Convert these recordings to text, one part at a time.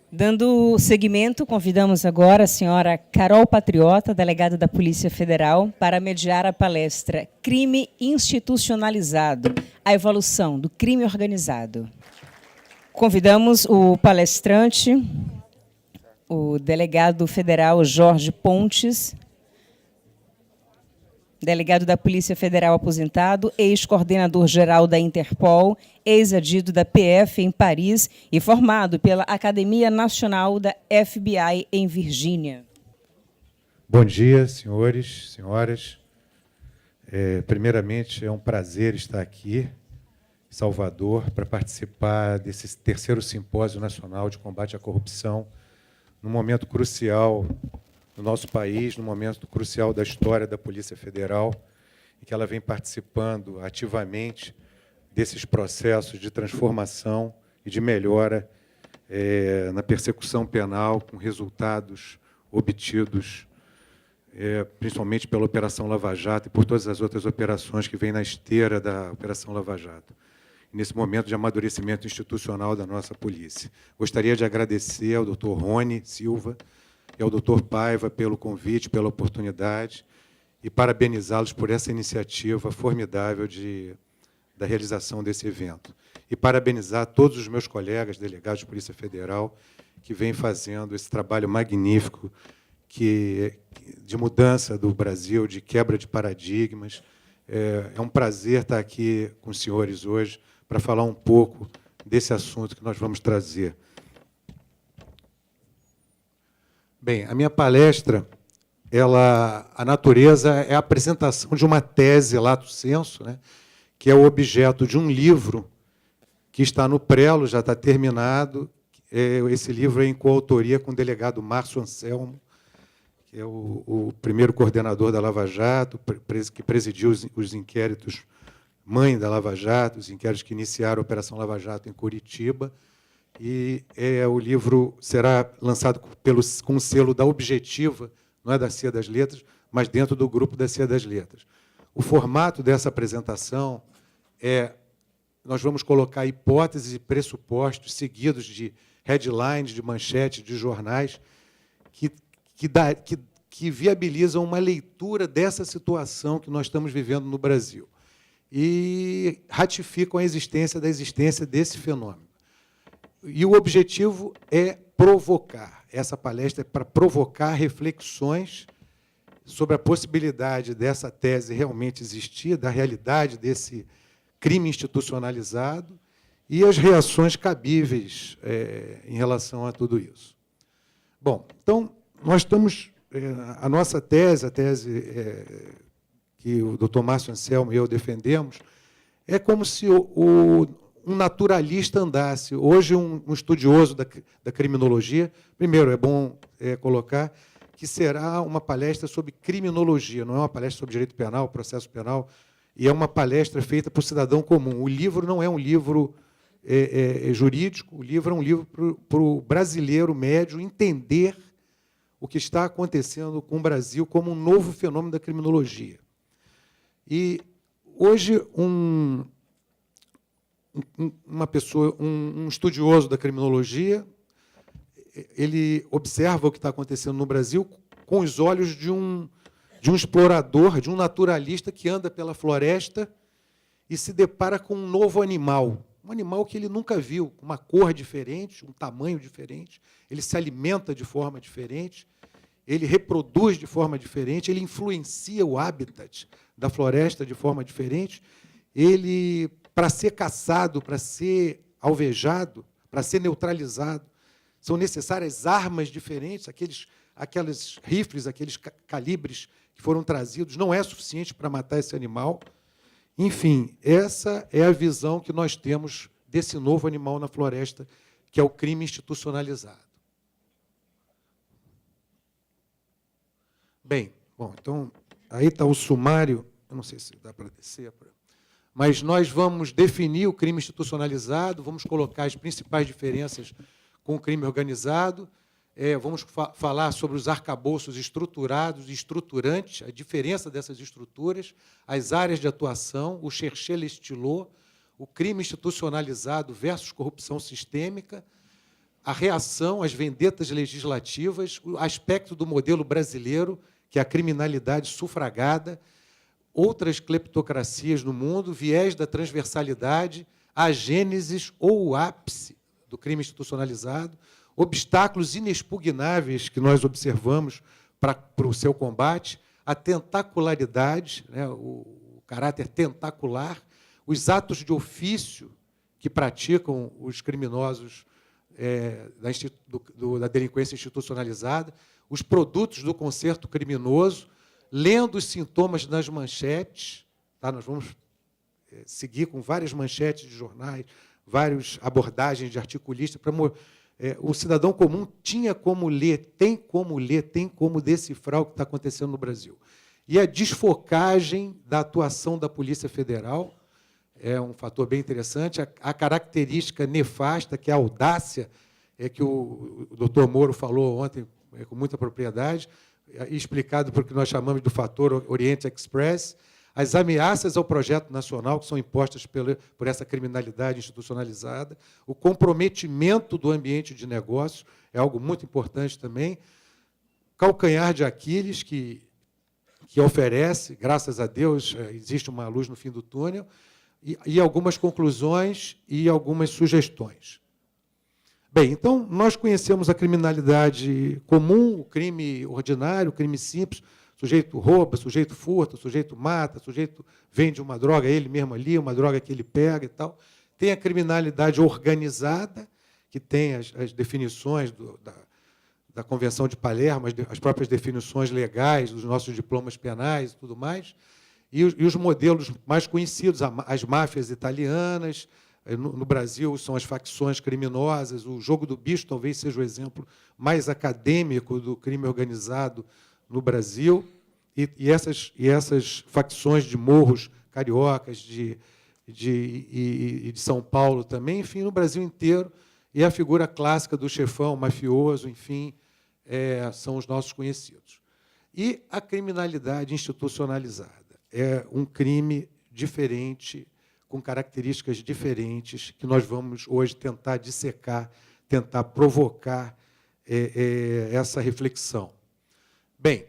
Dando seguimento, convidamos agora a senhora Carol Patriota, delegada da Polícia Federal, para mediar a palestra Crime Institucionalizado, a evolução do crime organizado. Convidamos o palestrante, o delegado federal Jorge Pontes, delegado da Polícia Federal aposentado, ex-coordenador-geral da Interpol, ex-adido da PF em Paris e formado pela Academia Nacional da FBI em Virgínia. Bom dia, senhores, senhoras. Primeiramente, é um prazer estar aqui em Salvador para participar desse terceiro Simpósio Nacional de Combate à Corrupção, num momento crucial no nosso país, num momento crucial da história da Polícia Federal, em que ela vem participando ativamente desses processos de transformação e de melhora na persecução penal, com resultados obtidos, principalmente pela Operação Lava Jato e por todas as outras operações que vêm na esteira da Operação Lava Jato, nesse momento de amadurecimento institucional da nossa polícia. Gostaria de agradecer ao Dr. Rony Silva e ao Dr. Paiva pelo convite, pela oportunidade, e parabenizá-los por essa iniciativa formidável da realização desse evento. E parabenizar todos os meus colegas, delegados de Polícia Federal, que vêm fazendo esse trabalho magnífico de mudança do Brasil, de quebra de paradigmas. É um prazer estar aqui com os senhores hoje para falar um pouco desse assunto que nós vamos trazer. Bem, a minha palestra, a natureza é a apresentação de uma tese lato sensu, né, que é o objeto de um livro que está no prelo, já está terminado. Esse livro é em coautoria com o delegado Márcio Anselmo, que é o primeiro coordenador da Lava Jato, que presidiu os inquéritos mãe da Lava Jato, os inquéritos que iniciaram a Operação Lava Jato em Curitiba. E o livro será lançado com o selo da Objetiva, não é da Cia das Letras, mas dentro do grupo da Cia das Letras. O formato dessa apresentação nós vamos colocar hipóteses e pressupostos seguidos de headlines, de manchetes, de jornais, que viabilizam uma leitura dessa situação que nós estamos vivendo no Brasil e ratificam a existência desse fenômeno. E o objetivo é provocar. Essa palestra é para provocar reflexões sobre a possibilidade dessa tese realmente existir, da realidade desse crime institucionalizado e as reações cabíveis em relação a tudo isso. Bom, então, nós estamos... a nossa tese, que o doutor Márcio Anselmo e eu defendemos, é como se um naturalista andasse. Hoje, um estudioso da criminologia, primeiro, é bom colocar que será uma palestra sobre criminologia, não é uma palestra sobre direito penal, processo penal, e é uma palestra feita por cidadão comum. O livro não é um livro jurídico, o livro é um livro para o brasileiro médio entender o que está acontecendo com o Brasil como um novo fenômeno da criminologia. E, hoje, um estudioso da criminologia, ele observa o que está acontecendo no Brasil com os olhos de um explorador, de um naturalista que anda pela floresta e se depara com um novo animal, um animal que ele nunca viu, com uma cor diferente, um tamanho diferente, ele se alimenta de forma diferente, ele reproduz de forma diferente, ele influencia o habitat da floresta de forma diferente, ele... Para ser caçado, para ser alvejado, para ser neutralizado, são necessárias armas diferentes, aqueles rifles, aqueles calibres que foram trazidos, não é suficiente para matar esse animal. Enfim, essa é a visão que nós temos desse novo animal na floresta, que é o crime institucionalizado. Bem, então, aí está o sumário, eu não sei se dá para descer, mas nós vamos definir o crime institucionalizado, vamos colocar as principais diferenças com o crime organizado, vamos falar sobre os arcabouços estruturados e estruturantes, a diferença dessas estruturas, as áreas de atuação, o cherchez-le-stylo, o crime institucionalizado versus corrupção sistêmica, a reação às vendetas legislativas, o aspecto do modelo brasileiro, que é a criminalidade sufragada, outras cleptocracias no mundo, viés da transversalidade, a gênesis ou o ápice do crime institucionalizado, obstáculos inexpugnáveis que nós observamos para o seu combate, a tentacularidade, né, o caráter tentacular, os atos de ofício que praticam os criminosos da delinquência institucionalizada, os produtos do concerto criminoso, lendo os sintomas nas manchetes. Tá? Nós vamos seguir com várias manchetes de jornais, várias abordagens de articulistas. O cidadão comum tinha como ler, tem como decifrar o que está acontecendo no Brasil. E a desfocagem da atuação da Polícia Federal é um fator bem interessante. A característica nefasta, que é a audácia, que o doutor Moro falou ontem com muita propriedade, explicado por que nós chamamos do fator Oriente Express, as ameaças ao projeto nacional que são impostas por essa criminalidade institucionalizada, o comprometimento do ambiente de negócio é algo muito importante também, calcanhar de Aquiles, que oferece, graças a Deus, existe uma luz no fim do túnel, e algumas conclusões e algumas sugestões. Bem, então, nós conhecemos a criminalidade comum, o crime ordinário, o crime simples. O sujeito rouba, o sujeito furta, o sujeito mata, o sujeito vende uma droga, ele mesmo ali, uma droga que ele pega e tal. Tem a criminalidade organizada, que tem as definições da Convenção de Palermo, as próprias definições legais dos nossos diplomas penais e tudo mais, e os modelos mais conhecidos, as máfias italianas. No Brasil, são as facções criminosas. O jogo do bicho talvez seja o exemplo mais acadêmico do crime organizado no Brasil. E essas facções de morros cariocas, de São Paulo também, enfim, no Brasil inteiro. E a figura clássica do chefão mafioso, enfim, são os nossos conhecidos. E a criminalidade institucionalizada é um crime diferente, com características diferentes, que nós vamos hoje tentar dissecar, tentar provocar essa reflexão. Bem,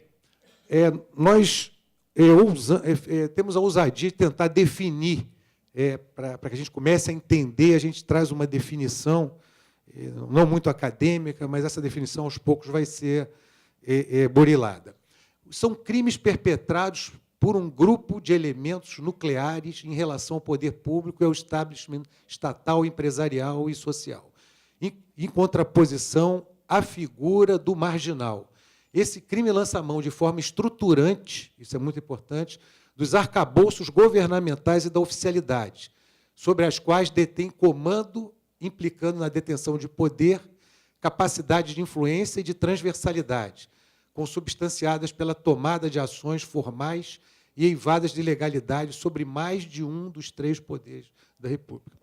nós temos a ousadia de tentar definir, para que a gente comece a entender, a gente traz uma definição, não muito acadêmica, mas essa definição, aos poucos, vai ser burilada. São crimes perpetrados por um grupo de elementos nucleares em relação ao poder público e ao establishment estatal, empresarial e social, em contraposição à figura do marginal. Esse crime lança a mão de forma estruturante, isso é muito importante, dos arcabouços governamentais e da oficialidade, sobre as quais detém comando, implicando na detenção de poder, capacidade de influência e de transversalidade, consubstanciadas pela tomada de ações formais e eivadas de legalidade sobre mais de um dos três poderes da República: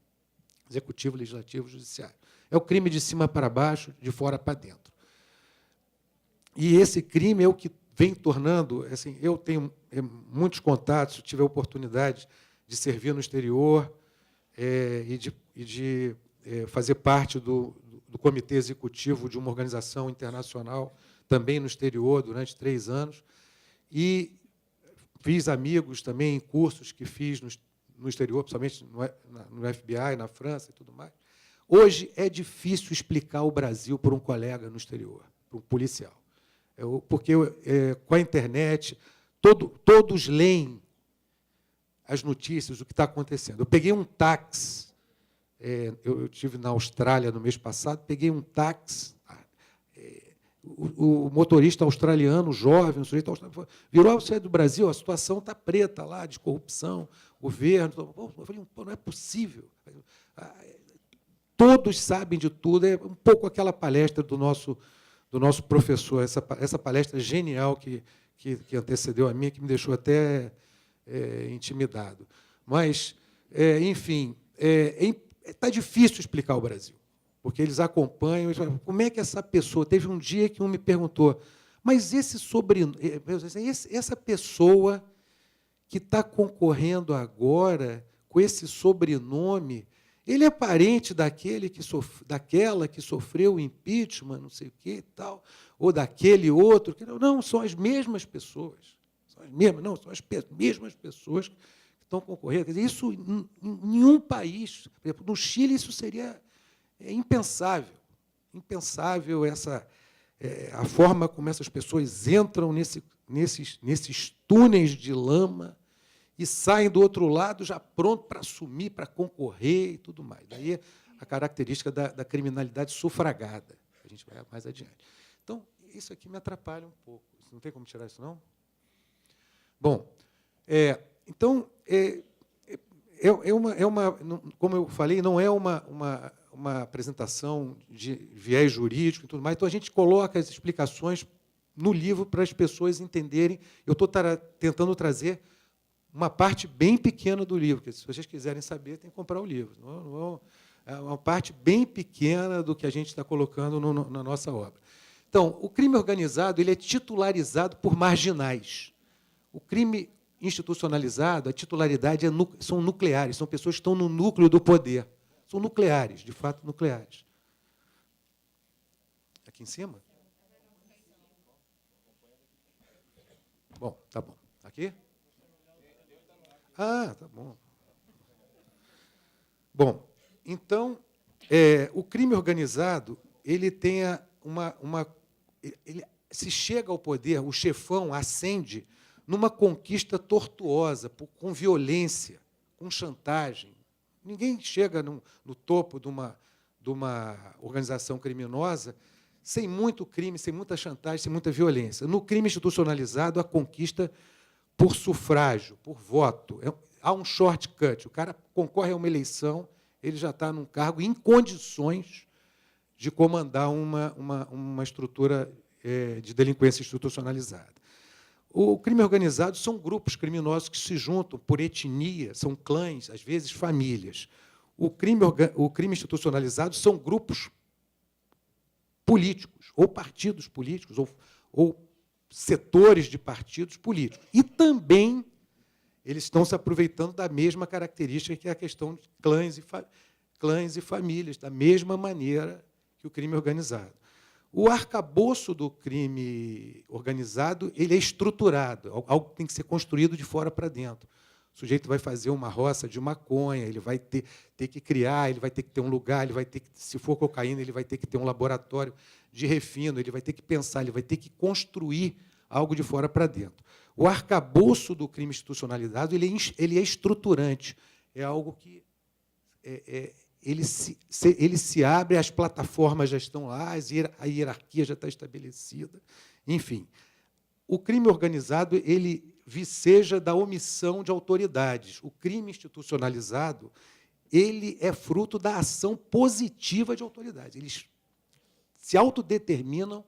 executivo, legislativo e judiciário. É o crime de cima para baixo, de fora para dentro. E esse crime é o que vem tornando... Assim, eu tenho muitos contatos, tive a oportunidade de servir no exterior e de fazer parte do comitê executivo de uma organização internacional, também no exterior, durante 3 anos, e fiz amigos também em cursos que fiz no exterior, principalmente no FBI, na França e tudo mais. Hoje é difícil explicar o Brasil para um colega no exterior, para um policial, porque com a internet todos leem as notícias, o que está acontecendo. Eu peguei um táxi, eu estive na Austrália no mês passado, peguei um táxi. O motorista australiano, jovem, o sujeito australiano, virou: você é do Brasil, a situação está preta lá, de corrupção, governo. Eu falei: não é possível. Todos sabem de tudo. É um pouco aquela palestra do nosso professor, essa palestra genial que antecedeu a minha, que me deixou até intimidado. Mas, enfim, está difícil explicar o Brasil, porque eles acompanham. Como é que essa pessoa... Teve um dia que um me perguntou: mas essa pessoa que está concorrendo agora com esse sobrenome, Ele é parente daquela que sofreu o impeachment, não sei o quê e tal, ou daquele outro. Não, são as mesmas pessoas. São as mesmas pessoas que estão concorrendo. Quer dizer, isso, em nenhum país, por exemplo, no Chile, isso seria impensável. Impensável a forma como essas pessoas entram nesses túneis de lama e saem do outro lado já pronto para assumir, para concorrer e tudo mais. Daí a característica da criminalidade sufragada. A gente vai mais adiante. Então, isso aqui me atrapalha um pouco. Não tem como tirar isso, não? Bom, então, como eu falei, não é uma apresentação de viés jurídico e tudo mais. Então, a gente coloca as explicações no livro para as pessoas entenderem. Eu estou tentando trazer uma parte bem pequena do livro, porque se vocês quiserem saber, tem que comprar o livro. É uma parte bem pequena do que a gente está colocando na nossa obra. Então, o crime organizado ele é titularizado por marginais. O crime institucionalizado, a titularidade são nucleares, são pessoas que estão no núcleo do poder. São nucleares, de fato, nucleares. Aqui em cima? Bom, tá bom. Aqui? Ah, tá bom. Bom, então, o crime organizado, ele tem ele se chega ao poder, o chefão ascende numa conquista tortuosa, com violência, com chantagem. Ninguém chega no topo de uma organização criminosa sem muito crime, sem muita chantagem, sem muita violência. No crime institucionalizado, a conquista por sufrágio, por voto. Há um shortcut. O cara concorre a uma eleição, ele já está num cargo em condições de comandar uma estrutura de delinquência institucionalizada. O crime organizado são grupos criminosos que se juntam por etnia, são clãs, às vezes famílias. O crime institucionalizado são grupos políticos, ou partidos políticos, ou setores de partidos políticos. E também eles estão se aproveitando da mesma característica que é a questão de clãs e famílias, da mesma maneira que o crime organizado. O arcabouço do crime organizado ele é estruturado, algo que tem que ser construído de fora para dentro. O sujeito vai fazer uma roça de maconha, ele vai ter que criar, ele vai ter que ter um lugar, ele vai ter que, se for cocaína, ele vai ter que ter um laboratório de refino, ele vai ter que pensar, ele vai ter que construir algo de fora para dentro. O arcabouço do crime institucionalizado ele é estruturante, é algo que ele se abre, as plataformas já estão lá, a hierarquia já está estabelecida. Enfim, o crime organizado ele viceja da omissão de autoridades. O crime institucionalizado ele é fruto da ação positiva de autoridades. Eles se autodeterminam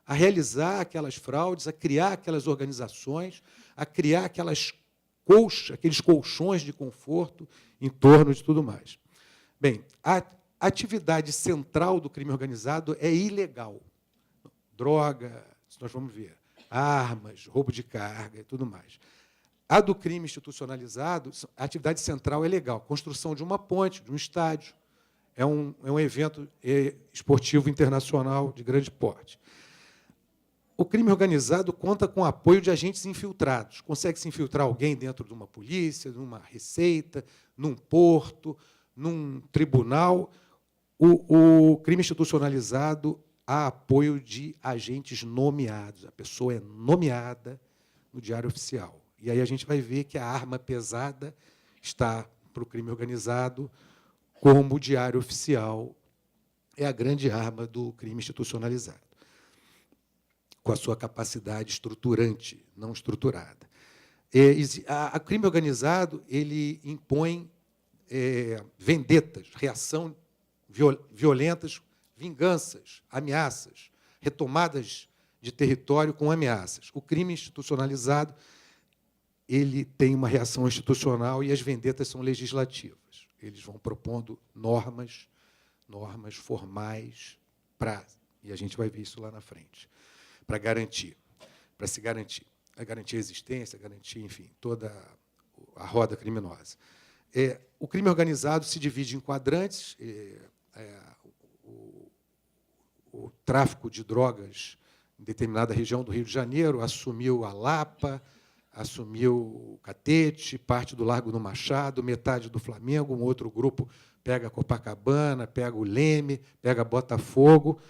a realizar aquelas fraudes, a criar aquelas organizações, a criar aqueles colchões de conforto em torno de tudo mais. Bem, a atividade central do crime organizado é ilegal. Droga, nós vamos ver, armas, roubo de carga e tudo mais. A do crime institucionalizado, a atividade central é legal. Construção de uma ponte, de um estádio. É um evento esportivo internacional de grande porte. O crime organizado conta com o apoio de agentes infiltrados. Consegue se infiltrar alguém dentro de uma polícia, de uma receita, num porto, num tribunal. O crime institucionalizado há apoio de agentes nomeados. A pessoa é nomeada no Diário Oficial. E aí a gente vai ver que a arma pesada está para o crime organizado, como o Diário Oficial é a grande arma do crime institucionalizado, com a sua capacidade estruturante, não estruturada. O crime organizado ele impõe vendetas, reação violentas, vinganças, ameaças, retomadas de território com ameaças. O crime institucionalizado ele tem uma reação institucional e as vendetas são legislativas. Eles vão propondo normas formais e a gente vai ver isso lá na frente, para se garantir a existência, garantir, enfim, toda a roda criminosa. o crime organizado se divide em quadrantes. O tráfico de drogas em determinada região do Rio de Janeiro assumiu a Lapa, assumiu o Catete, parte do Largo do Machado, metade do Flamengo, um outro grupo pega Copacabana, pega o Leme, pega Botafogo.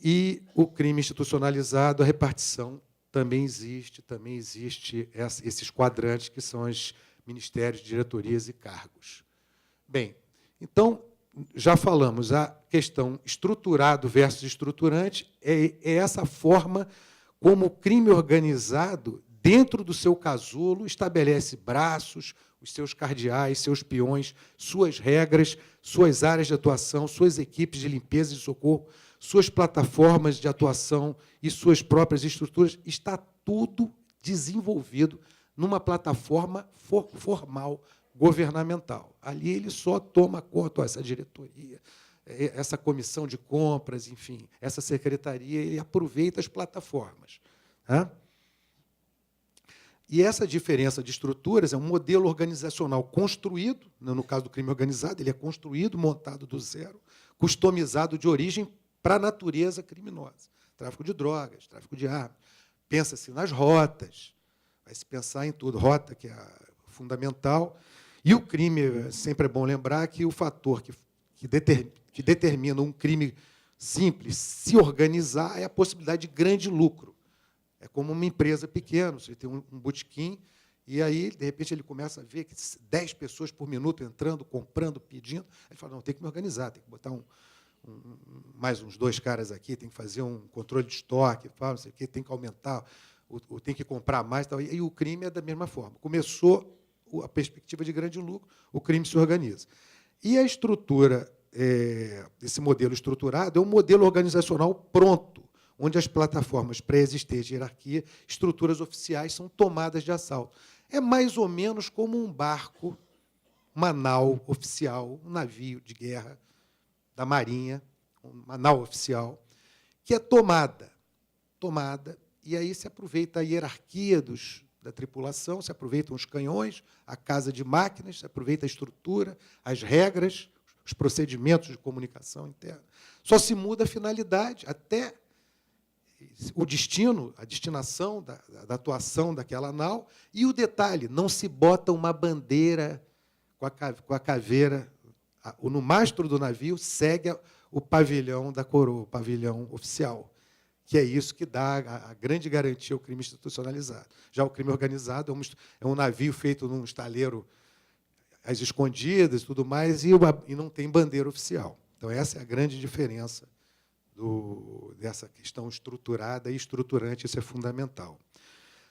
E o crime institucionalizado, a repartição também existe esses quadrantes que são os ministérios, diretorias e cargos. Bem, então, já falamos, a questão estruturado versus estruturante é essa forma como o crime organizado, dentro do seu casulo, estabelece braços, os seus cardeais, seus peões, suas regras, suas áreas de atuação, suas equipes de limpeza e socorro, suas plataformas de atuação e suas próprias estruturas. Está tudo desenvolvido numa plataforma formal, governamental. Ali ele só toma conta, essa diretoria, essa comissão de compras, enfim, essa secretaria, ele aproveita as plataformas. Tá? E essa diferença de estruturas é um modelo organizacional construído, no caso do crime organizado, ele é construído, montado do zero, customizado de origem para a natureza criminosa. Tráfico de drogas, tráfico de armas. Pensa-se nas rotas, vai se pensar em tudo. Rota, que é fundamental. E o crime, sempre é bom lembrar que o fator que determina um crime simples se organizar é a possibilidade de grande lucro. É como uma empresa pequena, você tem um botequim, e aí, de repente, ele começa a ver que 10 pessoas por minuto entrando, comprando, pedindo. Ele fala, não, tem que me organizar, tem que botar mais uns 2 caras aqui, tem que fazer um controle de estoque, não sei o quê, tem que aumentar, tem que comprar mais. Tal. E o crime é da mesma forma. Começou a perspectiva de grande lucro, o crime se organiza. E a estrutura, esse modelo estruturado, é um modelo organizacional pronto, onde as plataformas pré-existentes de hierarquia, estruturas oficiais, são tomadas de assalto. É mais ou menos como um barco, uma nau oficial, um navio de guerra da Marinha, uma nau oficial, que é tomada, e aí se aproveita a hierarquia da tripulação, se aproveitam os canhões, a casa de máquinas, se aproveita a estrutura, as regras, os procedimentos de comunicação interna. Só se muda a finalidade, até o destino, a destinação da atuação daquela nau, e o detalhe, não se bota uma bandeira com a caveira, no mastro do navio segue o pavilhão da coroa, o pavilhão oficial, que é isso que dá a grande garantia ao crime institucionalizado. Já o crime organizado é um navio feito num estaleiro às escondidas e tudo mais, e não tem bandeira oficial. Então, essa é a grande diferença dessa questão estruturada e estruturante, isso é fundamental.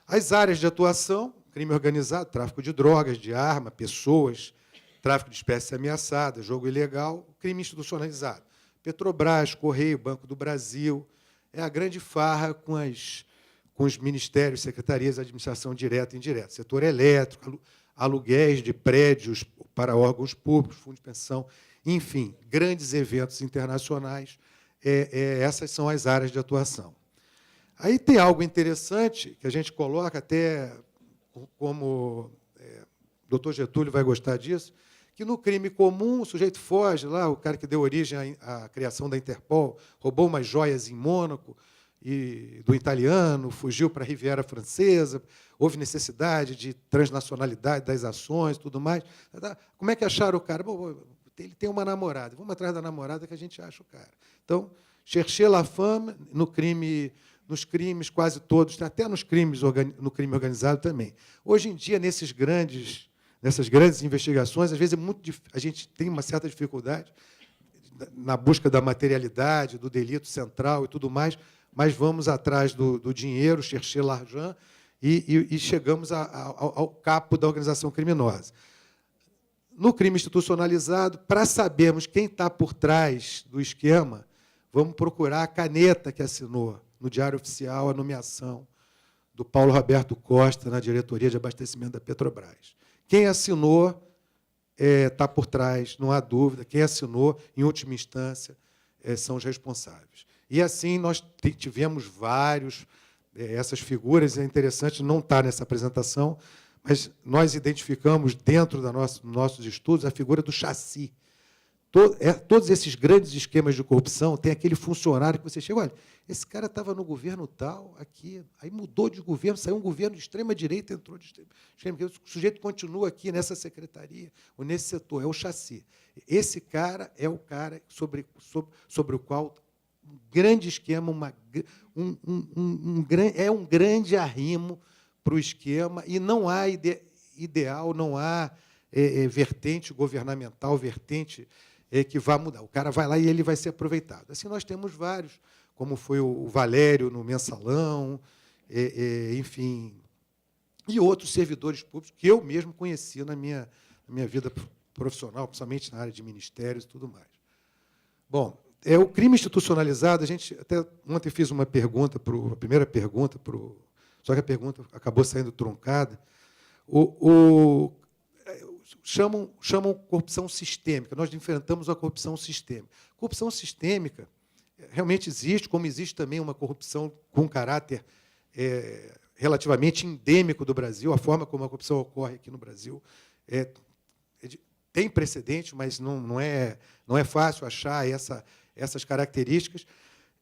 As áreas de atuação, crime organizado, tráfico de drogas, de arma, pessoas, tráfico de espécies ameaçadas, jogo ilegal, crime institucionalizado. Petrobras, Correio, Banco do Brasil, é a grande farra com os ministérios, secretarias de administração direta e indireta, setor elétrico, aluguéis de prédios para órgãos públicos, fundo de pensão, enfim, grandes eventos internacionais. Essas são as áreas de atuação. Aí tem algo interessante que a gente coloca, até como o doutor Getúlio vai gostar disso, que no crime comum o sujeito foge, lá, o cara que deu origem à criação da Interpol, roubou umas joias em Mônaco, do italiano, fugiu para a Riviera Francesa, houve necessidade de transnacionalidade das ações, tudo mais. Como é que acharam o cara? Bom, ele tem uma namorada, vamos atrás da namorada que a gente acha o cara. Então, chercher la femme nos crimes quase todos, até no crime organizado também. Hoje em dia, nessas grandes investigações, às vezes a gente tem uma certa dificuldade na busca da materialidade, do delito central e tudo mais, mas vamos atrás do dinheiro, chercher l'argent, e chegamos ao capo da organização criminosa. No crime institucionalizado, para sabermos quem está por trás do esquema, vamos procurar a caneta que assinou no Diário Oficial a nomeação do Paulo Roberto Costa na diretoria de abastecimento da Petrobras. Quem assinou está por trás, não há dúvida. Quem assinou, em última instância, são os responsáveis. E, assim, nós tivemos vários, essas figuras, é interessante, não está nessa apresentação, mas nós identificamos, dentro dos nossos estudos, a figura do chassi. Todos esses grandes esquemas de corrupção tem aquele funcionário que você chega, olha, esse cara estava no governo tal, aqui, aí mudou de governo, saiu um governo de extrema-direita, entrou de extrema-direita, o sujeito continua aqui nessa secretaria, ou nesse setor, é o chassi. Esse cara é o cara sobre o qual um grande esquema, é um grande arrimo para o esquema, e não há ideal, não há vertente governamental, vertente que vá mudar. O cara vai lá e ele vai ser aproveitado. Assim, nós temos vários, como foi o Valério no Mensalão, enfim, e outros servidores públicos que eu mesmo conheci na minha vida profissional, principalmente na área de ministérios e tudo mais. Bom, o crime institucionalizado, a gente até ontem fiz uma pergunta, a primeira pergunta, só que a pergunta acabou saindo truncada. Chamam corrupção sistêmica. Nós enfrentamos a corrupção sistêmica. Corrupção sistêmica realmente existe, como existe também uma corrupção com caráter relativamente endêmico do Brasil. A forma como a corrupção ocorre aqui no Brasil tem precedente, mas não é fácil achar essas características.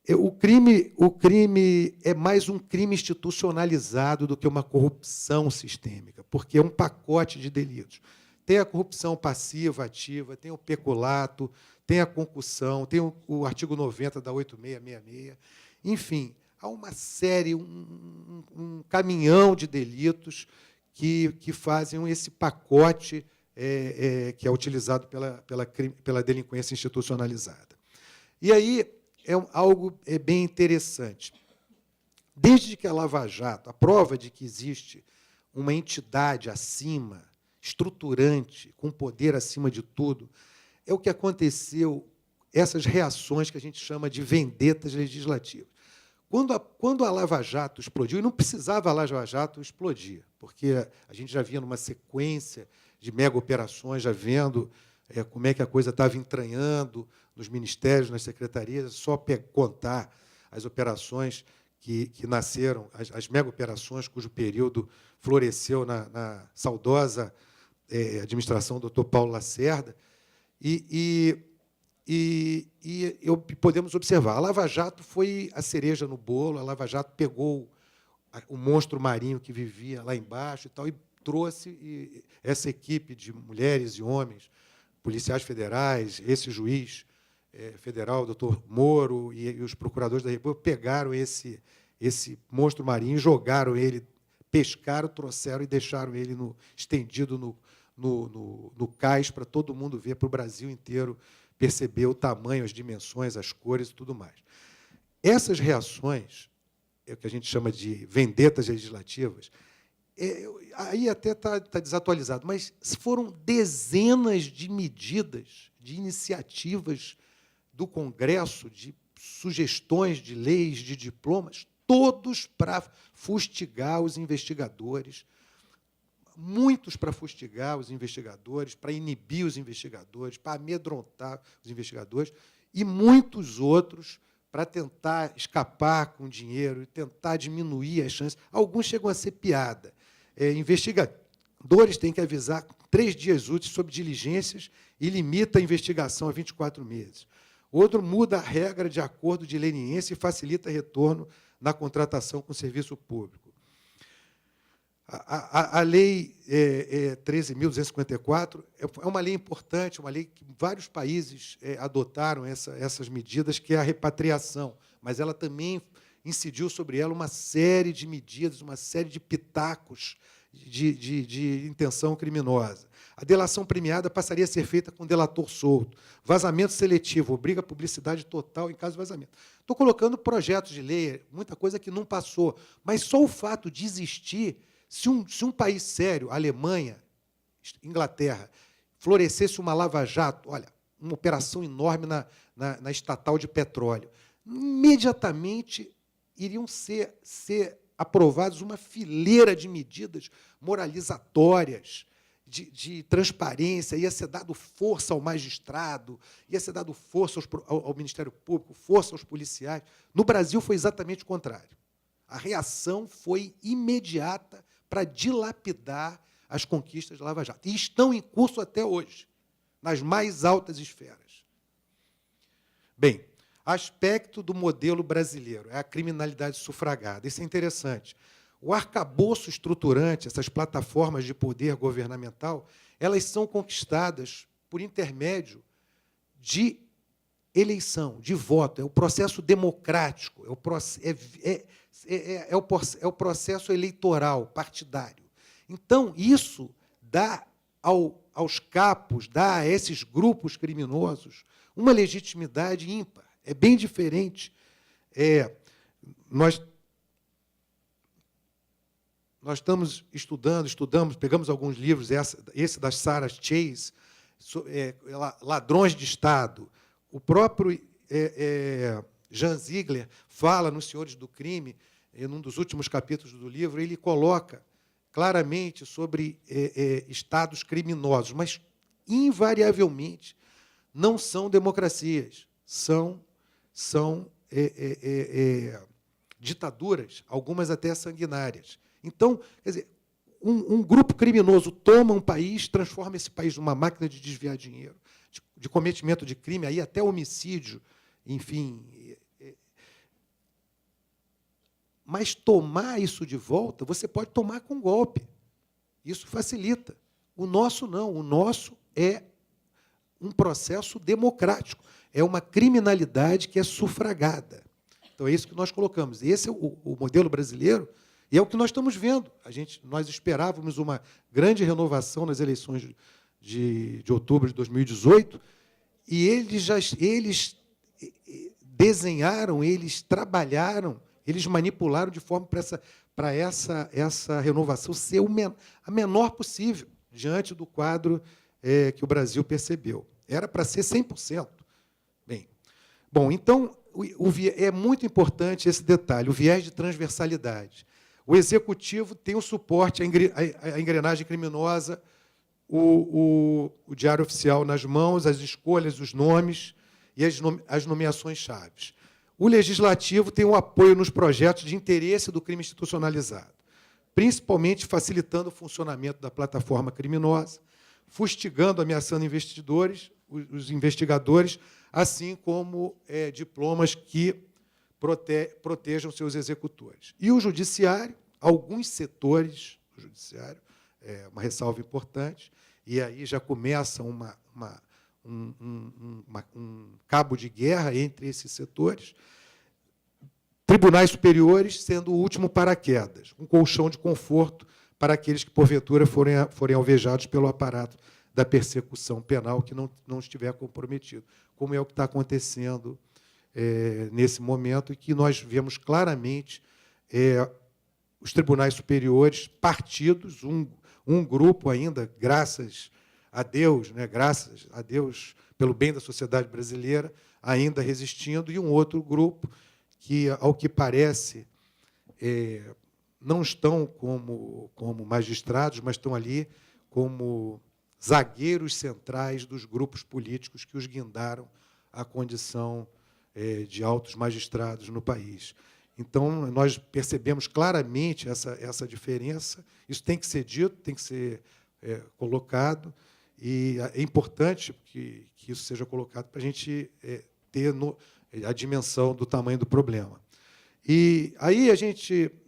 O crime é mais um crime institucionalizado do que uma corrupção sistêmica, porque é um pacote de delitos. Tem a corrupção passiva, ativa, tem o peculato, tem a concussão, tem o artigo 90 da 8666. Enfim, há uma série, um caminhão de delitos que fazem esse pacote que é utilizado pela delinquência institucionalizada. E aí algo bem interessante. Desde que a Lava Jato, a prova de que existe uma entidade acima, estruturante, com poder acima de tudo, é o que aconteceu, essas reações que a gente chama de vendetas legislativas. Quando a Lava Jato explodiu, e não precisava a Lava Jato explodir, porque a gente já via numa sequência de mega-operações, já vendo como é que a coisa estava entranhando nos ministérios, nas secretarias, só contar as operações que nasceram, as mega-operações cujo período floresceu na saudosa administração do Dr. Paulo Lacerda, e podemos observar, a Lava Jato foi a cereja no bolo, a Lava Jato pegou o monstro marinho que vivia lá embaixo e tal, e trouxe essa equipe de mulheres e homens, policiais federais, esse juiz federal, doutor Moro, e os procuradores da República, pegaram esse monstro marinho, jogaram ele, pescaram, trouxeram e deixaram ele estendido no cais para todo mundo ver, para o Brasil inteiro perceber o tamanho, as dimensões, as cores e tudo mais. Essas reações, é o que a gente chama de vendetas legislativas, aí até está desatualizado, mas foram dezenas de medidas, de iniciativas do Congresso, de sugestões de leis, de diplomas, todos para fustigar os investigadores, muitos para fustigar os investigadores, para inibir os investigadores, para amedrontar os investigadores, e muitos outros para tentar escapar com dinheiro e tentar diminuir as chances. Alguns chegam a ser piada. Investigadores têm que avisar 3 dias úteis sobre diligências e limita a investigação a 24 meses. Outro muda a regra de acordo de leniência e facilita retorno na contratação com o serviço público. A Lei 13.254 é uma lei importante, uma lei que vários países adotaram essas medidas, que é a repatriação, mas ela também incidiu sobre ela uma série de medidas, uma série de pitacos de intenção criminosa. A delação premiada passaria a ser feita com delator solto. Vazamento seletivo, obriga a publicidade total em caso de vazamento. Estou colocando projetos de lei, muita coisa que não passou, mas só o fato de existir, se um país sério, Alemanha, Inglaterra, florescesse uma lava-jato, olha, uma operação enorme na estatal de petróleo, imediatamente iriam ser aprovados uma fileira de medidas moralizatórias, de transparência, ia ser dado força ao magistrado, ia ser dado força ao Ministério Público, força aos policiais. No Brasil foi exatamente o contrário. A reação foi imediata para dilapidar as conquistas da Lava Jato. E estão em curso até hoje, nas mais altas esferas. Bem, aspecto do modelo brasileiro é a criminalidade sufragada. Isso é interessante. O arcabouço estruturante, essas plataformas de poder governamental, elas são conquistadas por intermédio de eleição, de voto. É o processo democrático, é o processo eleitoral, partidário. Então, isso dá aos capos, dá a esses grupos criminosos uma legitimidade ímpar. É bem diferente. Nós estamos estudamos, pegamos alguns livros, esse da Sarah Chase, Ladrões de Estado. O próprio Jean Ziegler fala nos Senhores do Crime, num dos últimos capítulos do livro, ele coloca claramente sobre estados criminosos, mas, invariavelmente, não são democracias, são ditaduras, algumas até sanguinárias. Então, quer dizer, um grupo criminoso toma um país, transforma esse país numa máquina de desviar dinheiro, de cometimento de crime, aí até homicídio, enfim. Mas tomar isso de volta, você pode tomar com golpe. Isso facilita. O nosso não. O nosso é um processo democrático. É uma criminalidade que é sufragada. Então, é isso que nós colocamos. Esse é o modelo brasileiro, e é o que nós estamos vendo. Nós esperávamos uma grande renovação nas eleições de outubro de 2018, e eles desenharam, eles trabalharam, eles manipularam de forma para essa renovação ser a menor possível diante do quadro que o Brasil percebeu. Era para ser 100%. Bom, então, é muito importante esse detalhe, o viés de transversalidade. O Executivo tem o suporte à engrenagem criminosa, o Diário Oficial nas mãos, as escolhas, os nomes e as nomeações chaves. O Legislativo tem o apoio nos projetos de interesse do crime institucionalizado, principalmente facilitando o funcionamento da plataforma criminosa, fustigando, ameaçando os investigadores, assim como diplomas que protejam seus executores. E o Judiciário, alguns setores do Judiciário, uma ressalva importante, e aí já começa um cabo de guerra entre esses setores, tribunais superiores sendo o último paraquedas, um colchão de conforto para aqueles que, porventura, forem alvejados pelo aparato da persecução penal que não estiver comprometido, como é o que está acontecendo nesse momento, e que nós vemos claramente os tribunais superiores partidos, um grupo ainda, graças a Deus pelo bem da sociedade brasileira, ainda resistindo, e um outro grupo que, ao que parece, não estão como magistrados, mas estão ali como zagueiros centrais dos grupos políticos que os guindaram à condição de altos magistrados no país. Então, nós percebemos claramente essa diferença. Isso tem que ser dito, tem que ser colocado, e é importante que isso seja colocado para a gente ter a dimensão do tamanho do problema. E aí,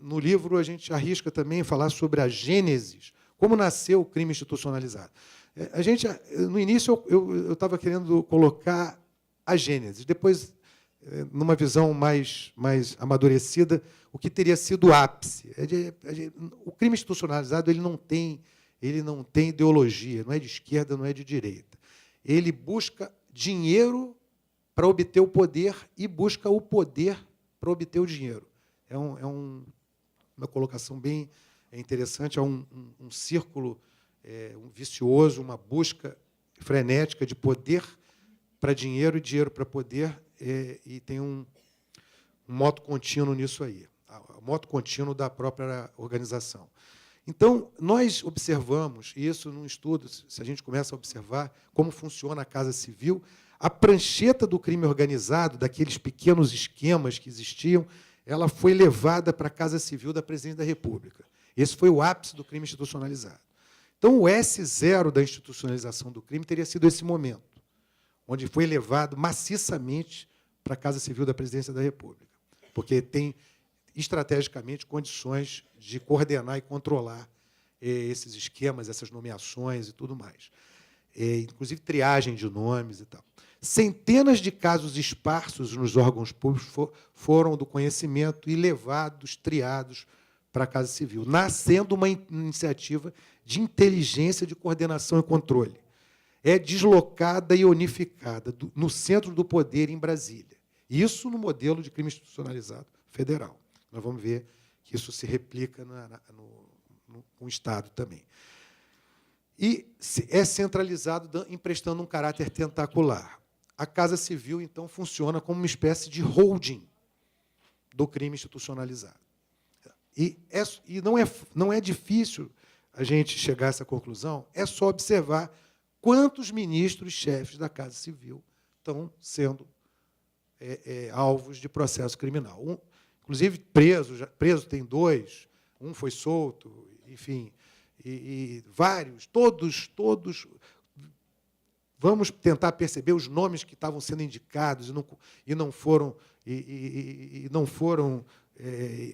no livro, a gente arrisca também falar sobre a gênese, como nasceu o crime institucionalizado. No início, eu estava querendo colocar a gênese, depois, numa visão mais amadurecida, o que teria sido o ápice. O crime institucionalizado ele não tem ideologia, não é de esquerda, não é de direita. Ele busca dinheiro para obter o poder e busca o poder para obter o dinheiro. É uma colocação bem interessante, é um círculo vicioso, uma busca frenética de poder para dinheiro e dinheiro para poder, e tem um moto contínuo nisso aí, o moto contínuo da própria organização. Então, nós observamos, e isso num estudo, se a gente começa a observar como funciona a Casa Civil, a prancheta do crime organizado, daqueles pequenos esquemas que existiam, ela foi levada para a Casa Civil da Presidência da República. Esse foi o ápice do crime institucionalizado. Então, o S0 da institucionalização do crime teria sido esse momento, onde foi levado maciçamente para a Casa Civil da Presidência da República, porque tem, estrategicamente, condições de coordenar e controlar esses esquemas, essas nomeações e tudo mais. Inclusive triagem de nomes e tal. Centenas de casos esparsos nos órgãos públicos foram do conhecimento e levados, triados para a Casa Civil, nascendo uma iniciativa de inteligência, de coordenação e controle. É deslocada e unificada no centro do poder, em Brasília. Isso no modelo de crime institucionalizado federal. Nós vamos ver que isso se replica no Estado também. E é centralizado, emprestando um caráter tentacular. A Casa Civil, então, funciona como uma espécie de holding do crime institucionalizado. E não é difícil a gente chegar a essa conclusão, é só observar quantos ministros chefes da Casa Civil estão sendo alvos de processo criminal. Inclusive, preso tem 2, um foi solto, enfim, e vários, todos. Vamos tentar perceber os nomes que estavam sendo indicados e não foram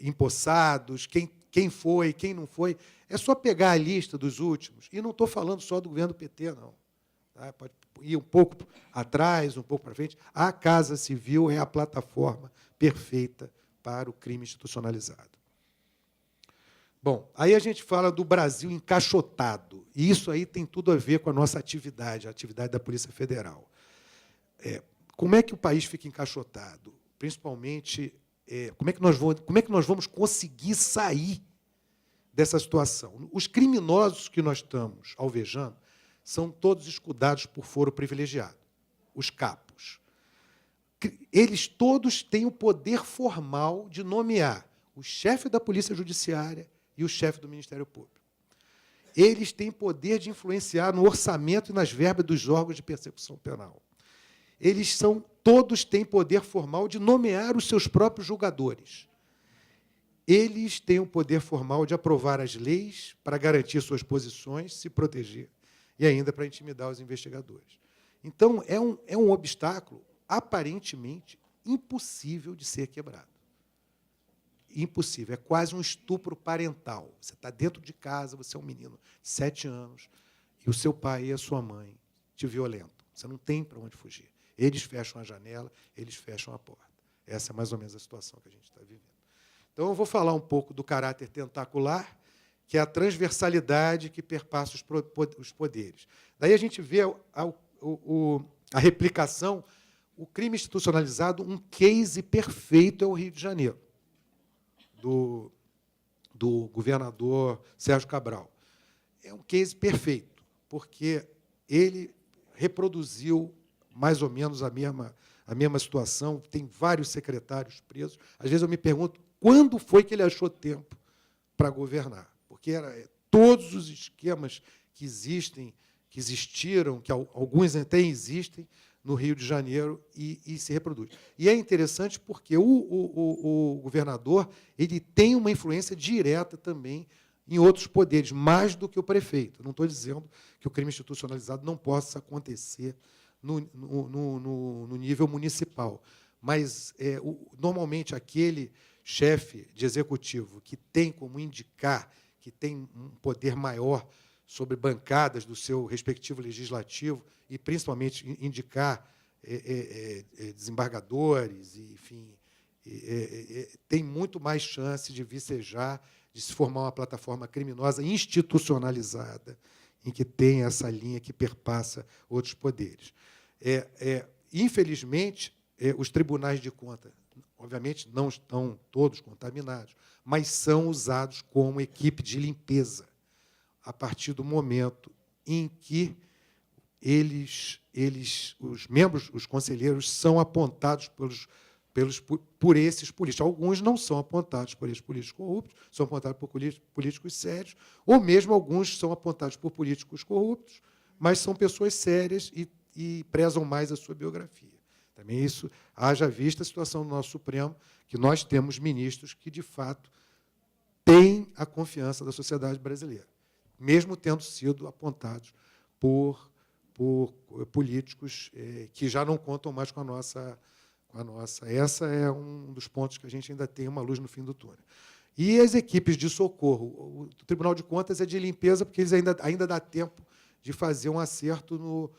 empossados, quem foi, quem não foi. É só pegar a lista dos últimos. E não estou falando só do governo do PT, não. Tá? Pode ir um pouco atrás, um pouco para frente. A Casa Civil é a plataforma perfeita para o crime institucionalizado. Bom, aí a gente fala do Brasil encaixotado. E isso aí tem tudo a ver com a nossa atividade, a atividade da Polícia Federal. Como é que o país fica encaixotado? Principalmente, como é que nós vamos conseguir sair dessa situação? Os criminosos que nós estamos alvejando são todos escudados por foro privilegiado, os capos. Eles todos têm o poder formal de nomear o chefe da Polícia Judiciária e o chefe do Ministério Público. Eles têm poder de influenciar no orçamento e nas verbas dos órgãos de persecução penal. Todos têm poder formal de nomear os seus próprios julgadores. Eles têm o poder formal de aprovar as leis para garantir suas posições, se proteger, e ainda para intimidar os investigadores. Então, é um obstáculo aparentemente impossível de ser quebrado. Impossível, é quase um estupro parental. Você está dentro de casa, você é um menino de 7 anos, e o seu pai e a sua mãe te violentam. Você não tem para onde fugir. Eles fecham a janela, eles fecham a porta. Essa é mais ou menos a situação que a gente está vivendo. Então, eu vou falar um pouco do caráter tentacular, que é a transversalidade que perpassa os poderes. Daí a gente vê a replicação, o crime institucionalizado, um case perfeito é o Rio de Janeiro, do governador Sérgio Cabral. É um case perfeito, porque ele reproduziu mais ou menos a mesma situação, tem vários secretários presos. Às vezes eu me pergunto quando foi que ele achou tempo para governar, porque todos os esquemas que existiram, que alguns até existem, no Rio de Janeiro e se reproduz. E é interessante porque o governador ele tem uma influência direta também em outros poderes, mais do que o prefeito. Não estou dizendo que o crime institucionalizado não possa acontecer no nível municipal, mas normalmente aquele chefe de executivo que tem como indicar, que tem um poder maior sobre bancadas do seu respectivo legislativo e, principalmente, indicar desembargadores, enfim, tem muito mais chance de vicejar, de se formar uma plataforma criminosa institucionalizada, em que tem essa linha que perpassa outros poderes. Infelizmente, os tribunais de conta, obviamente, não estão todos contaminados, mas são usados como equipe de limpeza, a partir do momento em que os membros, os conselheiros, são apontados por esses políticos. Alguns não são apontados por esses políticos corruptos, são apontados por políticos sérios, ou mesmo alguns são apontados por políticos corruptos, mas são pessoas sérias e prezam mais a sua biografia. Também isso, haja vista a situação do nosso Supremo, que nós temos ministros que, de fato, têm a confiança da sociedade brasileira. mesmo tendo sido apontados por políticos que já não contam mais com a nossa. Essa é um dos pontos que a gente ainda tem uma luz no fim do túnel. E as equipes de socorro. O Tribunal de Contas é de limpeza, porque eles ainda dá tempo de fazer um acerto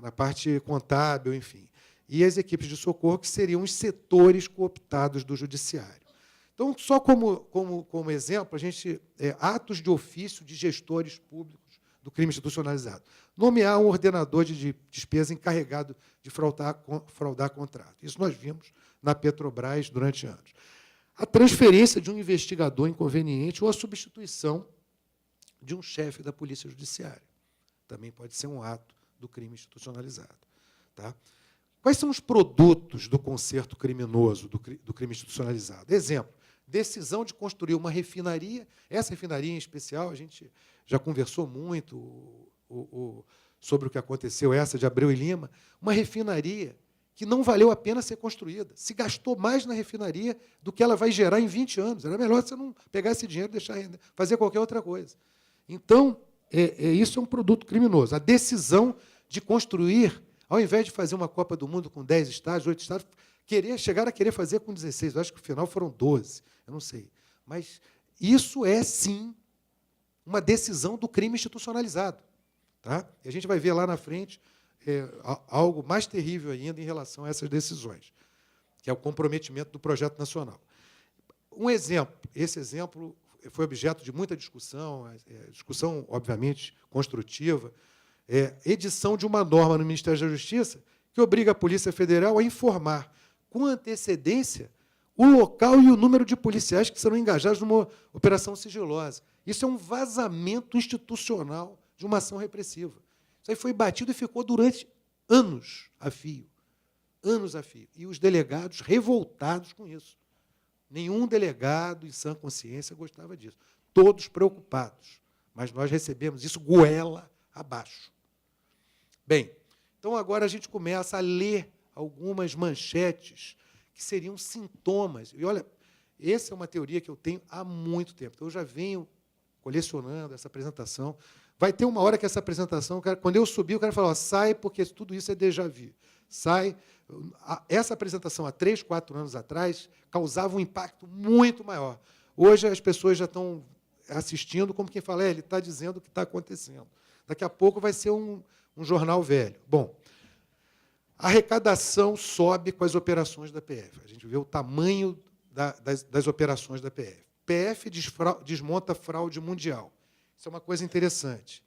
na parte contábil, enfim. E as equipes de socorro, que seriam os setores cooptados do Judiciário. Então, só como exemplo, a gente atos de ofício de gestores públicos do crime institucionalizado. Nomear um ordenador de despesa encarregado de fraudar contrato. Isso nós vimos na Petrobras durante anos. A transferência de um investigador inconveniente ou a substituição de um chefe da Polícia Judiciária. Também pode ser um ato do crime institucionalizado. Tá? Quais são os produtos do concerto criminoso, do crime institucionalizado? Exemplo, decisão de construir uma refinaria. Essa refinaria, em especial, a gente já conversou muito sobre o que aconteceu, essa de Abreu e Lima, uma refinaria que não valeu a pena ser construída. Se gastou mais na refinaria do que ela vai gerar em 20 anos. Era melhor você não pegar esse dinheiro e deixar fazer qualquer outra coisa. Então, isso é um produto criminoso. A decisão de construir, ao invés de fazer uma Copa do Mundo com 10 estados, 8 estados, chegaram a querer fazer com 16. Eu acho que, no final, foram 12. Eu não sei. Mas isso é, sim, uma decisão do crime institucionalizado. Tá? E a gente vai ver lá na frente algo mais terrível ainda em relação a essas decisões, que é o comprometimento do projeto nacional. Um exemplo, esse exemplo foi objeto de muita discussão, discussão, obviamente, construtiva, edição de uma norma no Ministério da Justiça que obriga a Polícia Federal a informar com antecedência o local e o número de policiais que serão engajados numa operação sigilosa. Isso é um vazamento institucional de uma ação repressiva. Isso aí foi batido e ficou durante anos a fio. Anos a fio. E os delegados revoltados com isso. Nenhum delegado, em sã consciência, gostava disso. Todos preocupados. Mas nós recebemos isso goela abaixo. Bem, então agora a gente começa a ler algumas manchetes que seriam sintomas. E, olha, essa é uma teoria que eu tenho há muito tempo. Então, eu já venho colecionando essa apresentação. Vai ter uma hora que essa apresentação, quando eu subir, o cara fala, sai, porque tudo isso é déjà vu. Sai. Essa apresentação, há 3, 4 anos atrás, causava um impacto muito maior. Hoje, as pessoas já estão assistindo como quem fala, ele está dizendo o que está acontecendo. Daqui a pouco vai ser um jornal velho. Bom, a arrecadação sobe com as operações da PF. A gente vê o tamanho das operações da PF. PF desmonta fraude mundial. Isso é uma coisa interessante.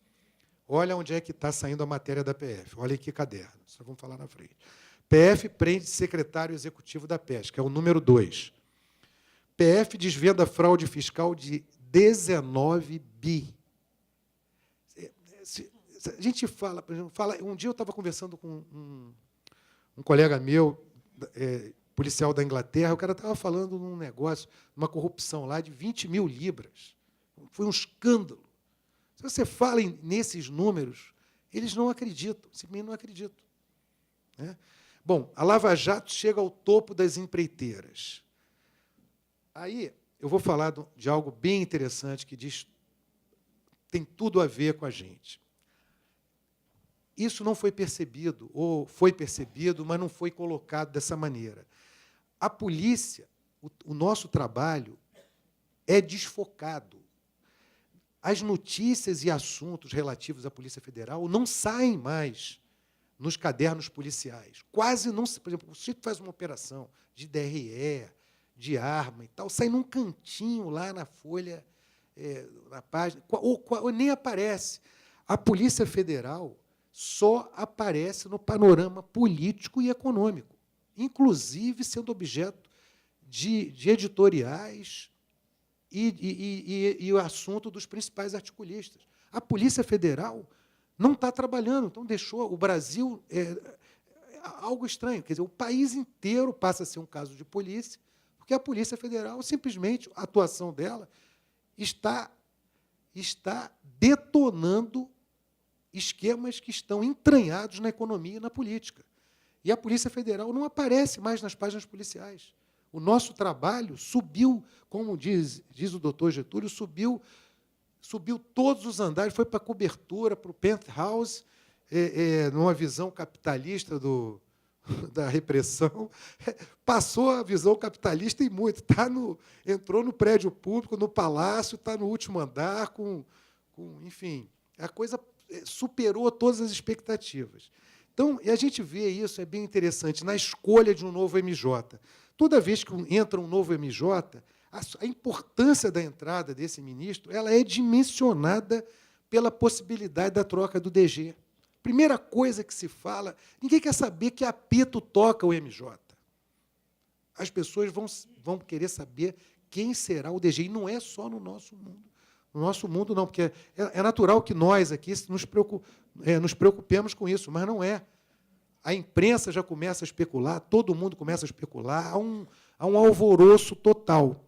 Olha onde é que está saindo a matéria da PF. Olha em que caderno. Isso vamos falar na frente. PF prende secretário executivo da PES, que é o número 2. PF desvenda fraude fiscal de 19 bi. A gente fala, por exemplo, um dia eu estava conversando com um colega meu, policial da Inglaterra, o cara estava falando num negócio, uma corrupção lá de 20 mil libras. Foi um escândalo. Se você fala nesses números, eles não acreditam, simplesmente não acreditam. Né? Bom, a Lava Jato chega ao topo das empreiteiras. Aí eu vou falar de algo bem interessante que tem tudo a ver com a gente. Isso não foi percebido, ou foi percebido, mas não foi colocado dessa maneira. A polícia, o nosso trabalho, é desfocado. As notícias e assuntos relativos à Polícia Federal não saem mais nos cadernos policiais. Quase não se... Por exemplo, o sujeito faz uma operação de DRE, de arma e tal, sai num cantinho lá na folha, na página, ou nem aparece. A Polícia Federal só aparece no panorama político e econômico, inclusive sendo objeto de editoriais e o assunto dos principais articulistas. A Polícia Federal não está trabalhando, então deixou o Brasil algo estranho. Quer dizer, o país inteiro passa a ser um caso de polícia, porque a Polícia Federal, simplesmente, a atuação dela está detonando esquemas que estão entranhados na economia e na política. E a Polícia Federal não aparece mais nas páginas policiais. O nosso trabalho subiu, como diz o doutor Getúlio, subiu subiu todos os andares, foi para a cobertura, para o penthouse, numa visão capitalista da repressão, passou a visão capitalista e muito. Entrou no prédio público, no palácio, está no último andar, enfim, a coisa superou todas as expectativas. Então, e a gente vê isso, é bem interessante, na escolha de um novo MJ. Toda vez que entra um novo MJ, a importância da entrada desse ministro ela é dimensionada pela possibilidade da troca do DG. Primeira coisa que se fala, ninguém quer saber que apito toca o MJ. As pessoas vão querer saber quem será o DG, e não é só no nosso mundo. No nosso mundo, não, porque é natural que nós aqui nos preocupemos com isso, mas não é. A imprensa já começa a especular, todo mundo começa a especular, há um alvoroço total.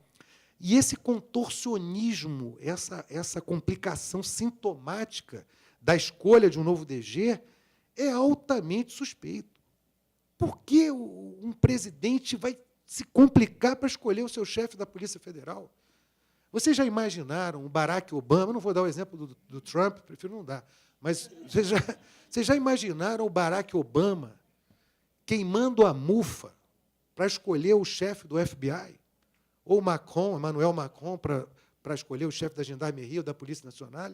E esse contorcionismo, essa complicação sintomática da escolha de um novo DG é altamente suspeito. Por que um presidente vai se complicar para escolher o seu chefe da Polícia Federal? Vocês já imaginaram o Barack Obama, não vou dar o exemplo do Trump, prefiro não dar, mas vocês já imaginaram o Barack Obama queimando a mufa para escolher o chefe do FBI? Ou Emmanuel Macron, para escolher o chefe da Gendarmerie ou da Polícia Nacional?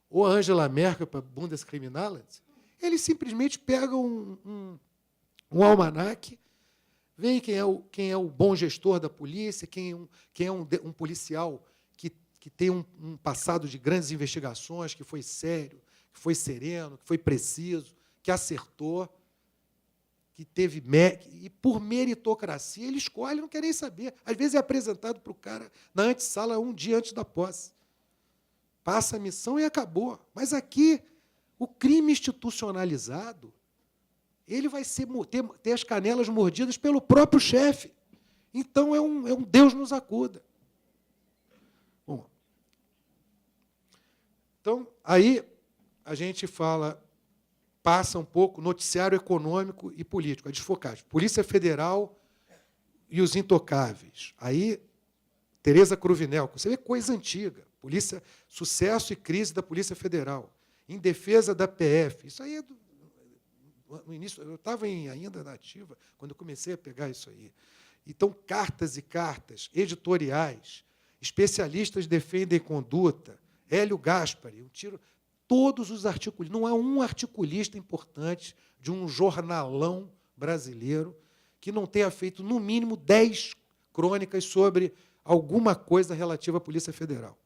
Ou a Angela Merkel para a Bundeskriminalamt? Eles simplesmente pegam um almanaque, veem quem é o bom gestor da polícia, quem é um policial que tem um passado de grandes investigações, que foi sério, que foi sereno, que foi preciso, que acertou, que teve... E, por meritocracia, ele escolhe, não quer nem saber. Às vezes é apresentado para o cara na antessala um dia antes da posse. Passa a missão e acabou. Mas aqui, o crime institucionalizado, ele vai ter as canelas mordidas pelo próprio chefe. Então, é um Deus nos acuda. Bom, então, aí a gente passa um pouco noticiário econômico e político, a desfocagem. Polícia Federal e os intocáveis. Aí, Tereza Cruvinel, você vê coisa antiga. Sucesso e crise da Polícia Federal. Em defesa da PF. Isso aí no início, eu estava ainda na ativa, quando eu comecei a pegar isso aí. Então, cartas e cartas, editoriais, especialistas defendem conduta, Hélio Gaspari, todos os articulistas. Não há um articulista importante de um jornalão brasileiro que não tenha feito, no mínimo, 10 crônicas sobre alguma coisa relativa à Polícia Federal.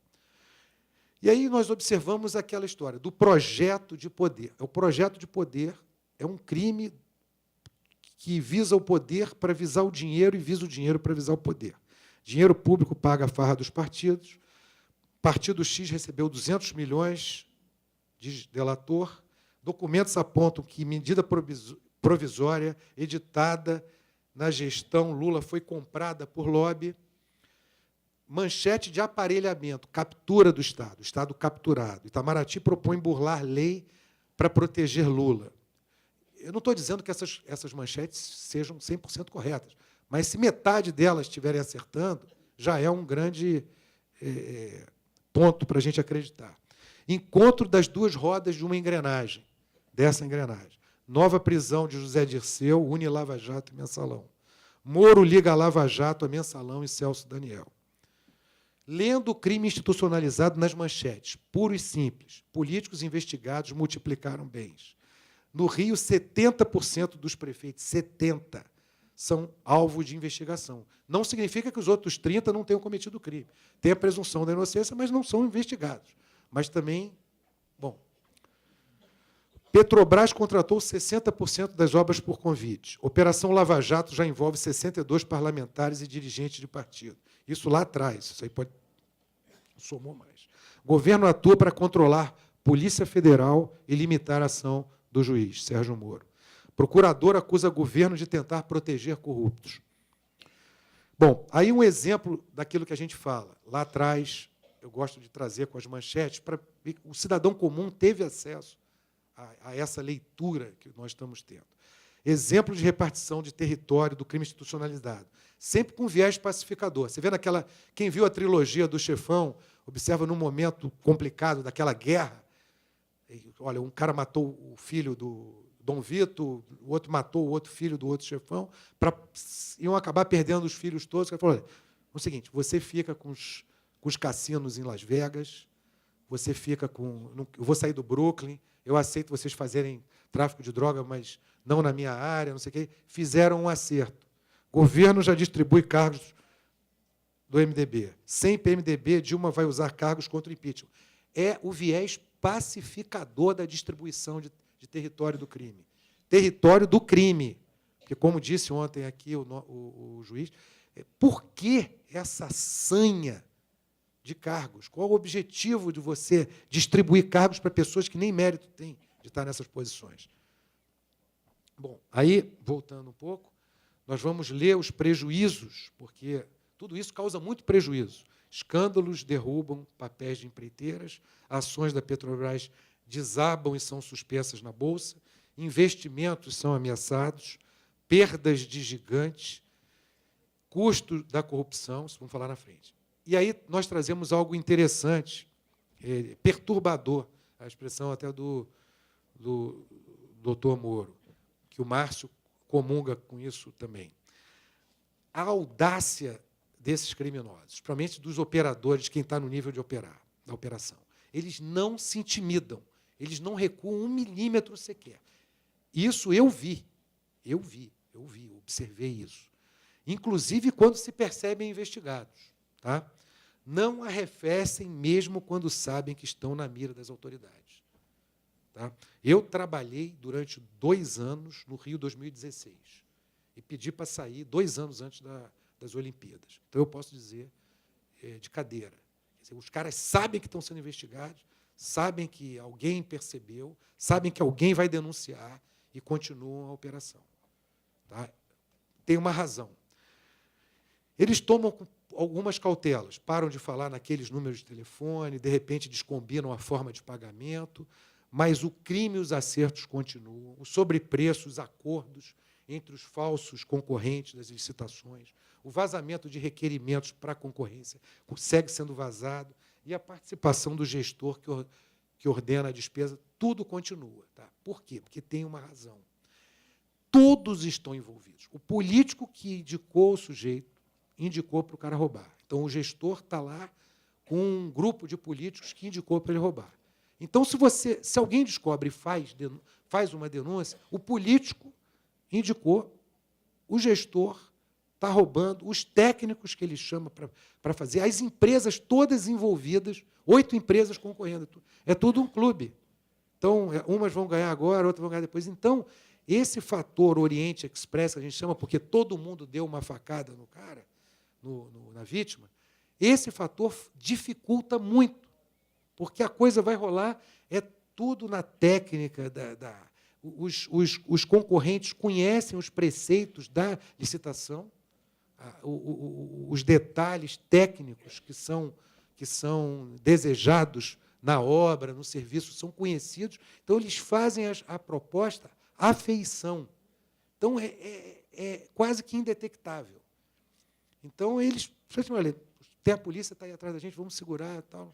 E aí nós observamos aquela história do projeto de poder. O projeto de poder é um crime que visa o poder para visar o dinheiro e visa o dinheiro para visar o poder. Dinheiro público paga a farra dos partidos. Partido X recebeu 200 milhões de delator. Documentos apontam que medida provisória editada na gestão Lula foi comprada por lobby. Manchete de aparelhamento, captura do Estado capturado. Itamaraty propõe burlar lei para proteger Lula. Eu não estou dizendo que essas manchetes sejam 100% corretas, mas se metade delas estiverem acertando, já é um grande ponto para a gente acreditar. Encontro das duas rodas de uma engrenagem, dessa engrenagem. Nova prisão de José Dirceu, une Lava Jato e Mensalão. Moro liga Lava Jato a Mensalão e Celso Daniel. Lendo o crime institucionalizado nas manchetes, puro e simples, políticos investigados multiplicaram bens. No Rio, 70% dos prefeitos, 70%, são alvo de investigação. Não significa que os outros 30% não tenham cometido crime. Tem a presunção da inocência, mas não são investigados. Mas também, bom, Petrobras contratou 60% das obras por convite. Operação Lava Jato já envolve 62 parlamentares e dirigentes de partido. Isso lá atrás, isso aí somou mais. O governo atua para controlar Polícia Federal e limitar a ação do juiz, Sérgio Moro. Procurador acusa governo de tentar proteger corruptos. Bom, aí um exemplo daquilo que a gente fala. Lá atrás, eu gosto de trazer com as manchetes, para ver que o cidadão comum teve acesso a essa leitura que nós estamos tendo. exemplo de repartição de território do crime institucionalizado, sempre com viés pacificador. Você vê naquela... Quem viu a trilogia do Chefão, observa num momento complicado daquela guerra, olha, um cara matou o filho do Dom Vito, o outro matou o outro filho do outro chefão, iam acabar perdendo os filhos todos. Ele falou, olha, é o seguinte, você fica com os cassinos em Las Vegas, você fica com... Eu vou sair do Brooklyn, eu aceito vocês fazerem tráfico de droga, mas não na minha área, não sei o quê. Fizeram um acerto. O governo já distribui cargos do MDB. Sem PMDB, Dilma vai usar cargos contra o impeachment. É o viés pacificador da distribuição de território do crime. Território do crime. Porque, como disse ontem aqui o juiz, por que essa sanha de cargos? Qual o objetivo de você distribuir cargos para pessoas que nem mérito têm de estar nessas posições? Bom, aí, voltando um pouco, nós vamos ler os prejuízos, porque tudo isso causa muito prejuízo. Escândalos derrubam papéis de empreiteiras, ações da Petrobras desabam e são suspensas na Bolsa, investimentos são ameaçados, perdas de gigantes, custo da corrupção, isso vamos falar na frente. E aí nós trazemos algo interessante, perturbador, a expressão até do doutor Moro, que o Márcio comunga com isso também. A audácia desses criminosos, principalmente dos operadores, quem está no nível de operar, da operação. Eles não se intimidam, eles não recuam 1 milímetro sequer. Isso eu vi, observei isso. Inclusive quando se percebem investigados. Tá? Não arrefecem mesmo quando sabem que estão na mira das autoridades. Tá? Eu trabalhei durante 2 anos no Rio 2016 e pedi para sair 2 anos antes das Olimpíadas. Então, eu posso dizer de cadeira. Quer dizer, os caras sabem que estão sendo investigados, sabem que alguém percebeu, sabem que alguém vai denunciar e continuam a operação. Tá? Tem uma razão. Eles tomam algumas cautelas, param de falar naqueles números de telefone, de repente descombinam a forma de pagamento, mas o crime e os acertos continuam, os sobrepreços, os acordos entre os falsos concorrentes das licitações, o vazamento de requerimentos para a concorrência segue sendo vazado, e a participação do gestor que ordena a despesa, tudo continua. Tá? Por quê? Porque tem uma razão. Todos estão envolvidos. O político que indicou o sujeito, indicou para o cara roubar. Então, o gestor está lá com um grupo de políticos que indicou para ele roubar. Então, se alguém descobre e faz uma denúncia, o político indicou, o gestor está roubando, os técnicos que ele chama para fazer, as empresas todas envolvidas, 8 empresas concorrendo. É tudo um clube. Então, umas vão ganhar agora, outras vão ganhar depois. Então, esse fator Oriente Express, que a gente chama, porque todo mundo deu uma facada no cara, na vítima, esse fator dificulta muito, porque a coisa vai rolar, é tudo na técnica. Os concorrentes conhecem os preceitos da licitação, os detalhes técnicos que são desejados na obra, no serviço, são conhecidos, então eles fazem a proposta à feição. Então, é quase que indetectável. Então, eles... Olha, tem a polícia, está aí atrás da gente, vamos segurar, tal,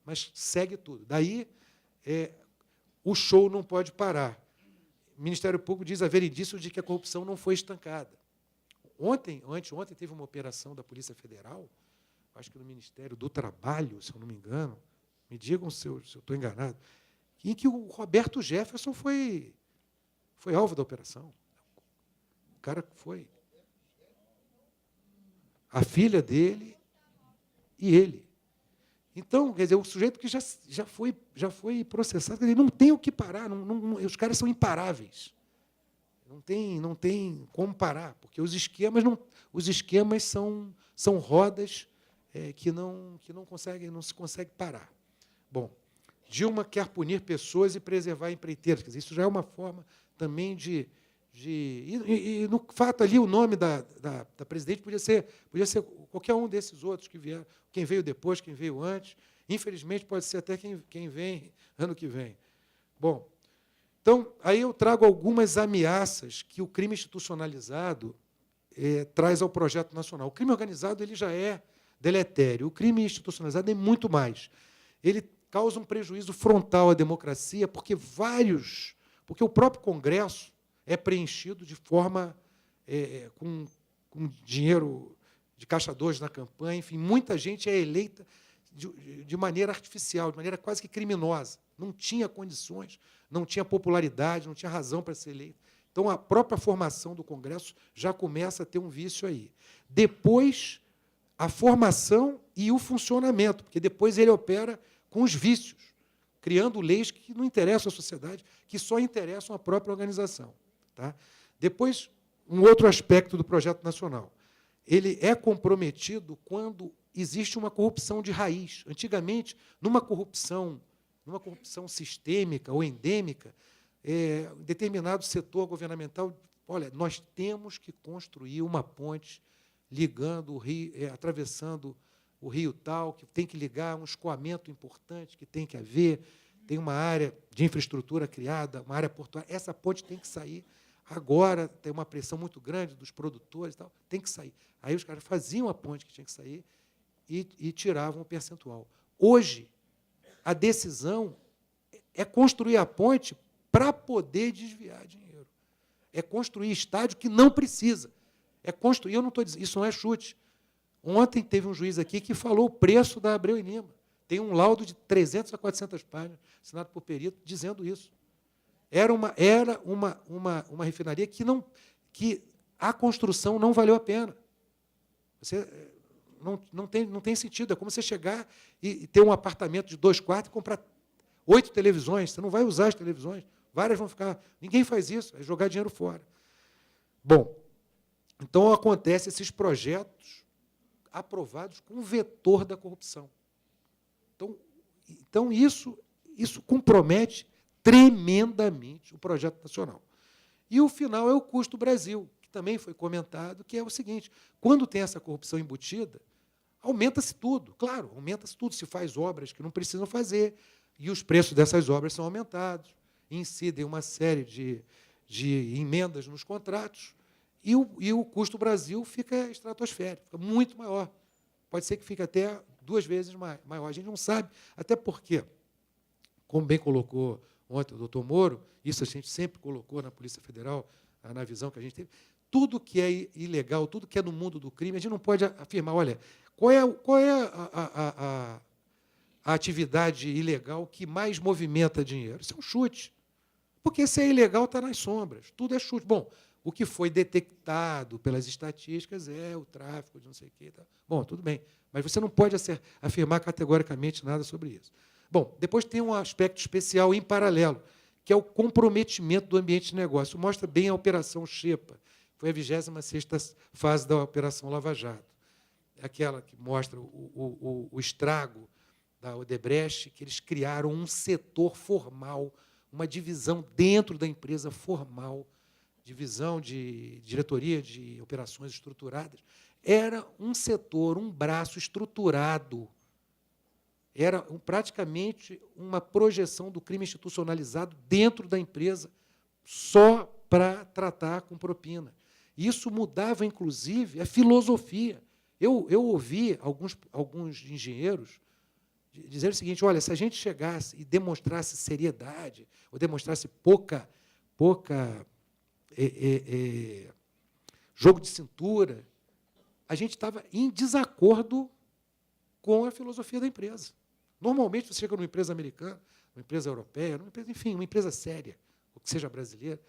mas segue tudo. Daí, o show não pode parar. O Ministério Público diz haver indícios de que a corrupção não foi estancada. Anteontem, teve uma operação da Polícia Federal, acho que no Ministério do Trabalho, se eu não me engano, me digam se eu estou enganado, em que o Roberto Jefferson foi alvo da operação. O cara foi. A filha dele e ele. Então, quer dizer, o sujeito que já foi processado, ele não tem o que parar, os caras são imparáveis. Não tem como parar, porque os esquemas são rodas que não se consegue parar. Bom, Dilma quer punir pessoas e preservar empreiteiras. Quer dizer, isso já é uma forma também e no fato ali, o nome da presidente podia ser qualquer um desses outros que vieram, quem veio depois, quem veio antes. Infelizmente, pode ser até quem vem ano que vem. Bom, Então, aí eu trago algumas ameaças que o crime institucionalizado traz ao projeto nacional. O crime organizado ele já é deletério. O crime institucionalizado é muito mais. Ele causa um prejuízo frontal à democracia, porque o próprio Congresso é preenchido de forma com dinheiro de caixa 2 na campanha, enfim, muita gente é eleita de maneira artificial, de maneira quase que criminosa. Não tinha condições, não tinha popularidade, não tinha razão para ser eleito. Então, a própria formação do Congresso já começa a ter um vício aí. Depois, a formação e o funcionamento, porque depois ele opera com os vícios, criando leis que não interessam à sociedade, que só interessam à própria organização. Tá? Depois, um outro aspecto do projeto nacional. Ele é comprometido quando existe uma corrupção de raiz. Antigamente, numa corrupção sistêmica ou endêmica, determinado setor governamental, olha, nós temos que construir uma ponte ligando o rio, atravessando o rio tal, que tem que ligar um escoamento importante que tem que haver, tem uma área de infraestrutura criada, uma área portuária, essa ponte tem que sair. Agora tem uma pressão muito grande dos produtores, tal, tem que sair. Aí os caras faziam a ponte que tinha que sair e tiravam o percentual. Hoje, a decisão é construir a ponte para poder desviar dinheiro. É construir estádio que não precisa. É construir, eu não estou dizendo, isso não é chute. Ontem teve um juiz aqui que falou o preço da Abreu e Lima. Tem um laudo de 300 a 400 páginas, assinado por perito, dizendo isso. Era uma refinaria que a construção não valeu a pena. Você não tem sentido. É como você chegar e ter um apartamento de 2 quartos e comprar 8 televisões. Você não vai usar as televisões. Várias vão ficar... Ninguém faz isso, é jogar dinheiro fora. Bom, então acontecem esses projetos aprovados com o vetor da corrupção. Então isso compromete tremendamente o projeto nacional. E o final é o custo Brasil, que também foi comentado, que é o seguinte, quando tem essa corrupção embutida, aumenta-se tudo, claro, aumenta-se tudo, se faz obras que não precisam fazer, e os preços dessas obras são aumentados, incidem uma série de emendas nos contratos, e o custo Brasil fica estratosférico, fica muito maior. Pode ser que fique até 2 vezes maior. A gente não sabe, até porque, como bem colocou ontem o doutor Moro, isso a gente sempre colocou na Polícia Federal, na visão que a gente teve, tudo que é ilegal, tudo que é no mundo do crime, a gente não pode afirmar, olha, qual é a atividade ilegal que mais movimenta dinheiro? Isso é um chute. Porque se é ilegal, está nas sombras. Tudo é chute. Bom, o que foi detectado pelas estatísticas é o tráfico de não sei o quê. Tá? Bom, tudo bem. Mas você não pode afirmar categoricamente nada sobre isso. Bom, depois tem um aspecto especial em paralelo, que é o comprometimento do ambiente de negócio. Mostra bem a Operação Xepa. Foi a 26ª fase da Operação Lava Jato. Aquela que mostra o estrago da Odebrecht, que eles criaram um setor formal, uma divisão dentro da empresa formal, divisão de diretoria de operações estruturadas. Era um setor, um braço estruturado. Era praticamente uma projeção do crime institucionalizado dentro da empresa, só para tratar com propina. Isso mudava, inclusive, a filosofia. Eu ouvi alguns engenheiros dizer o seguinte, olha, se a gente chegasse e demonstrasse seriedade, ou demonstrasse pouca jogo de cintura, a gente estava em desacordo com a filosofia da empresa. Normalmente, você chega numa empresa americana, uma empresa europeia, enfim, uma empresa séria, ou que seja brasileira,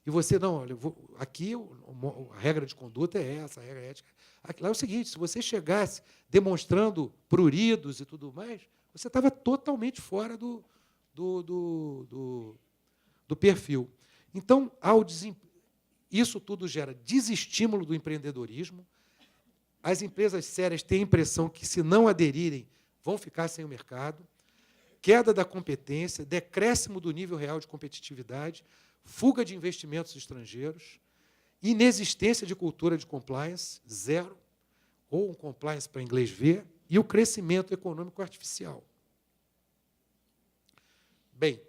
e você, não, olha, aqui a regra de conduta é essa, a regra ética. Aqui, lá é o seguinte, se você chegasse demonstrando pruridos e tudo mais, você estava totalmente fora do perfil. Então, isso tudo gera desestímulo do empreendedorismo. As empresas sérias têm a impressão que, se não aderirem, vão ficar sem o mercado, queda da competência, decréscimo do nível real de competitividade, fuga de investimentos estrangeiros, inexistência de cultura de compliance, zero, ou um compliance para inglês ver, e o crescimento econômico artificial. Bem,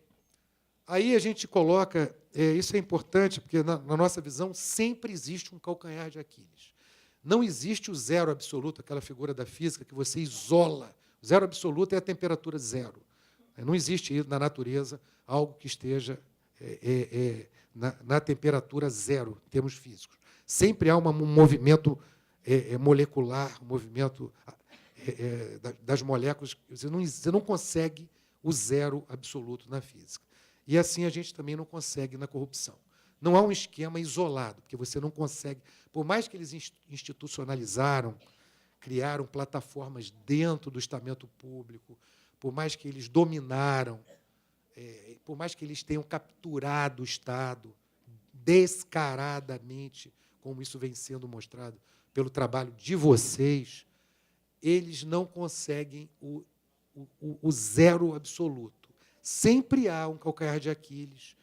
Aí a gente coloca, isso é importante, porque na nossa visão sempre existe um calcanhar de Aquiles. Não existe o zero absoluto, aquela figura da física que você isola. O zero absoluto é a temperatura zero. Não existe na natureza algo que esteja na temperatura zero, em termos físicos. Sempre há um movimento molecular, um movimento das moléculas. Você não consegue o zero absoluto na física. E assim a gente também não consegue na corrupção. Não há um esquema isolado, porque você não consegue. Por mais que eles institucionalizaram, criaram plataformas dentro do estamento público, por mais que eles dominaram, por mais que eles tenham capturado o Estado descaradamente, como isso vem sendo mostrado pelo trabalho de vocês, eles não conseguem o zero absoluto. Sempre há um calcanhar de Aquiles,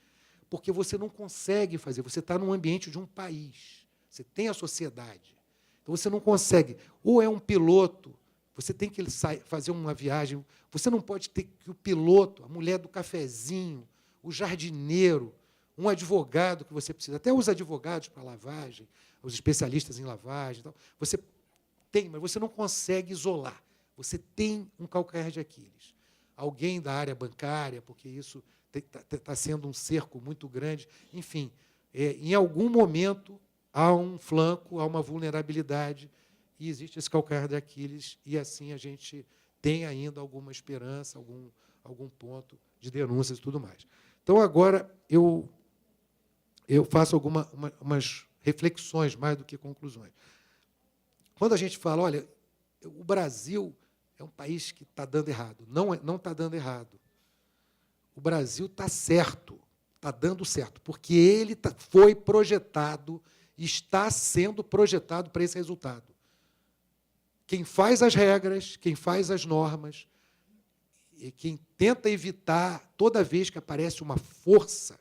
porque você não consegue fazer, você está num ambiente de um país, você tem a sociedade, então você não consegue, ou é um piloto, você tem que fazer uma viagem, você não pode ter que o piloto, a mulher do cafezinho, o jardineiro, um advogado que você precisa, até os advogados para lavagem, os especialistas em lavagem, você tem, mas você não consegue isolar, você tem um calcanhar de Aquiles. Alguém da área bancária, porque isso está sendo um cerco muito grande. Enfim, em algum momento há um flanco, há uma vulnerabilidade, e existe esse calcanhar de Aquiles, e assim a gente tem ainda alguma esperança, algum ponto de denúncias e tudo mais. Então, agora, eu faço umas reflexões, mais do que conclusões. Quando a gente fala, olha, o Brasil é um país que está dando errado. Não está dando errado. O Brasil está certo, está dando certo, porque ele foi projetado, está sendo projetado para esse resultado. Quem faz as regras, quem faz as normas, e quem tenta evitar, toda vez que aparece uma força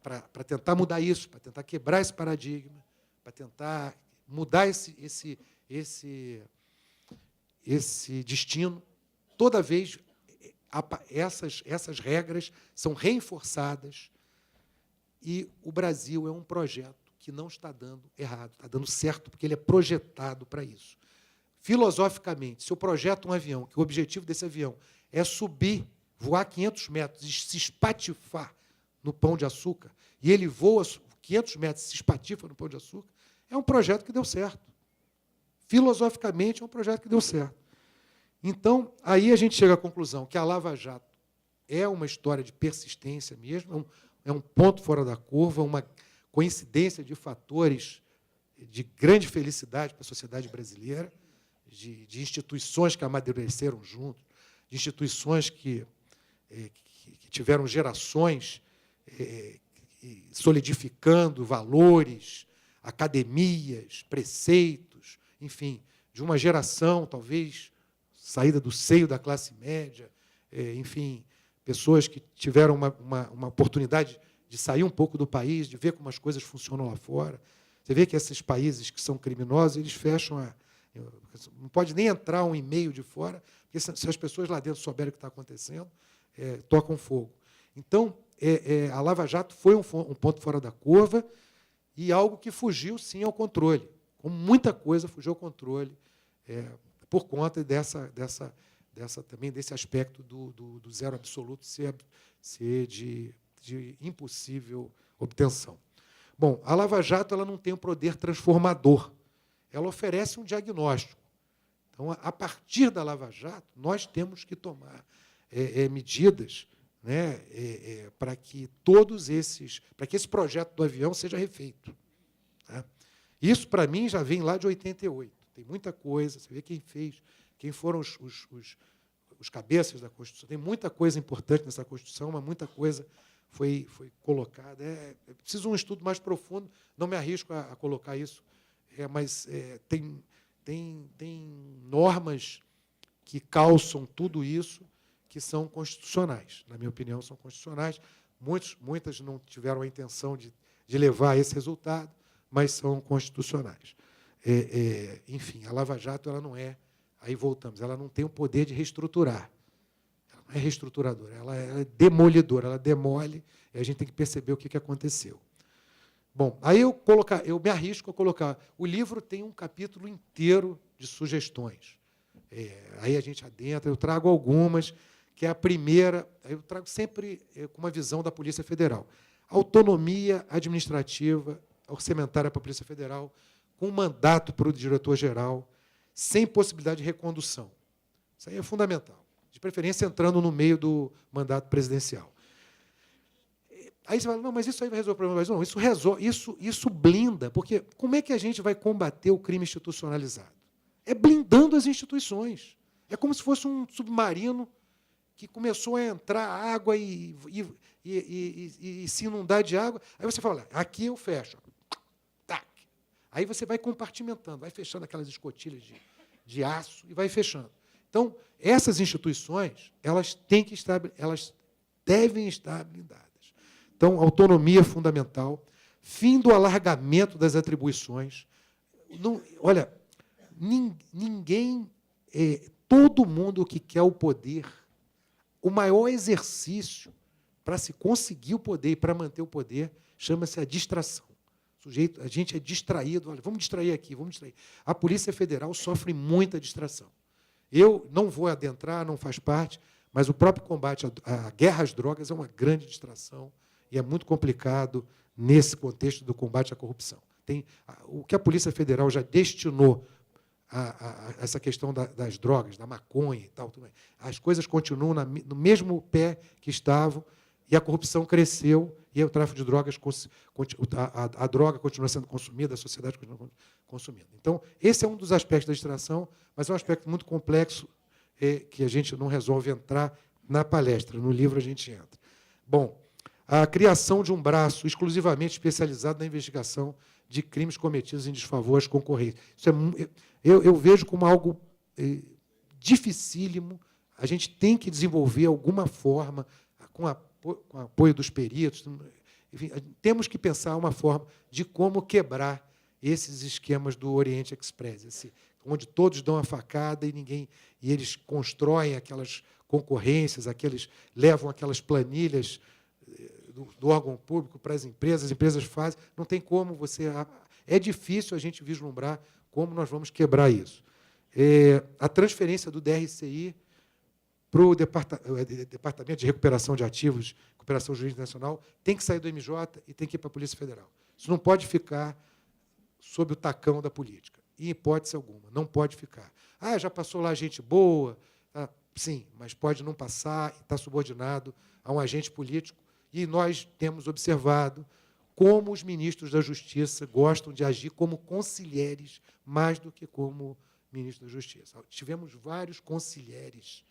para tentar mudar isso, para tentar quebrar esse paradigma, para tentar mudar esse destino, toda vez essas regras são reforçadas e o Brasil é um projeto que não está dando errado, está dando certo, porque ele é projetado para isso. Filosoficamente, se eu projeto um avião, que o objetivo desse avião é subir, voar 500 metros e se espatifar no Pão de Açúcar, e ele voa 500 metros e se espatifa no Pão de Açúcar, é um projeto que deu certo. Filosoficamente, é um projeto que deu certo. Então, aí a gente chega à conclusão que a Lava Jato é uma história de persistência mesmo, é um ponto fora da curva, uma coincidência de fatores de grande felicidade para a sociedade brasileira, de instituições que amadureceram juntos, de instituições que tiveram gerações solidificando valores, academias, preceitos, enfim, de uma geração, talvez, saída do seio da classe média, enfim, pessoas que tiveram uma oportunidade de sair um pouco do país, de ver como as coisas funcionam lá fora. Você vê que esses países que são criminosos, eles fecham não pode nem entrar um e-mail de fora, porque se as pessoas lá dentro souberem o que está acontecendo, tocam fogo. Então, a Lava Jato foi um ponto fora da curva e algo que fugiu, sim, ao controle. Como muita coisa fugiu ao controle por conta também desse aspecto do zero absoluto ser de impossível obtenção. Bom, a Lava Jato ela não tem um poder transformador. Ela oferece um diagnóstico. Então, a partir da Lava Jato, nós temos que tomar medidas, né, para que para que esse projeto do avião seja refeito. Tá? Isso, para mim, já vem lá de 88. Tem muita coisa, você vê quem fez, quem foram os cabeças da Constituição. Tem muita coisa importante nessa Constituição, mas muita coisa foi colocada. É preciso um estudo mais profundo, não me arrisco a colocar isso, mas tem normas que calçam tudo isso, que são constitucionais. Na minha opinião, são constitucionais. Muitas não tiveram a intenção de levar a esse resultado, mas são constitucionais. Enfim, a Lava Jato ela não aí voltamos, ela não tem o poder de reestruturar. Ela é reestruturadora, ela é demolidora, ela demole, e a gente tem que perceber o que aconteceu. Bom, aí eu me arrisco a colocar. O livro tem um capítulo inteiro de sugestões. Aí a gente adentra, eu trago algumas, que é a primeira, eu trago sempre com uma visão da Polícia Federal. Autonomia administrativa, orçamentária para a Polícia Federal, com mandato para o diretor-geral, sem possibilidade de recondução. Isso aí é fundamental. De preferência, entrando no meio do mandato presidencial. Aí você fala, não, mas isso aí vai resolver o problema. Mas não, isso blinda, porque como é que a gente vai combater o crime institucionalizado? É blindando as instituições. É como se fosse um submarino que começou a entrar água e se inundar de água. Aí você fala, aqui eu fecho. Tac. Aí você vai compartimentando, vai fechando aquelas escotilhas de aço e vai fechando. Então, essas instituições, elas devem estar blindadas. Então, autonomia fundamental, fim do alargamento das atribuições. Não, olha, ninguém, todo mundo que quer o poder, o maior exercício para se conseguir o poder e para manter o poder chama-se a distração. A gente é distraído, olha, vamos distrair aqui, vamos distrair. A Polícia Federal sofre muita distração. Eu não vou adentrar, não faz parte, mas o próprio combate à guerra às drogas é uma grande distração e é muito complicado nesse contexto do combate à corrupção. O que a Polícia Federal já destinou a essa questão das drogas, da maconha e tal, tudo bem. As coisas continuam no mesmo pé que estavam e a corrupção cresceu e o tráfico de drogas, a droga continua sendo consumida, a sociedade continua consumindo. Então, esse é um dos aspectos da distração, mas é um aspecto muito complexo que a gente não resolve entrar na palestra. No livro a gente entra. Bom, a criação de um braço exclusivamente especializado na investigação de crimes cometidos em desfavor às concorrências. Isso eu vejo como algo dificílimo. A gente tem que desenvolver alguma forma, com o apoio dos peritos. Enfim, temos que pensar uma forma de como quebrar esses esquemas do Oriente Express, onde todos dão a facada e eles constroem aquelas concorrências, levam aquelas planilhas do órgão público para as empresas fazem, não tem como é difícil a gente vislumbrar como nós vamos quebrar isso. A transferência do DRCI para o Departamento de Recuperação de Ativos, Recuperação Jurídica Nacional, tem que sair do MJ e tem que ir para a Polícia Federal. Isso não pode ficar sob o tacão da política, em hipótese alguma, não pode ficar. Já passou lá gente boa, sim, mas pode não passar e está subordinado a um agente político. E nós temos observado como os ministros da Justiça gostam de agir como conselheiros mais do que como ministros da Justiça. Tivemos vários conselheiros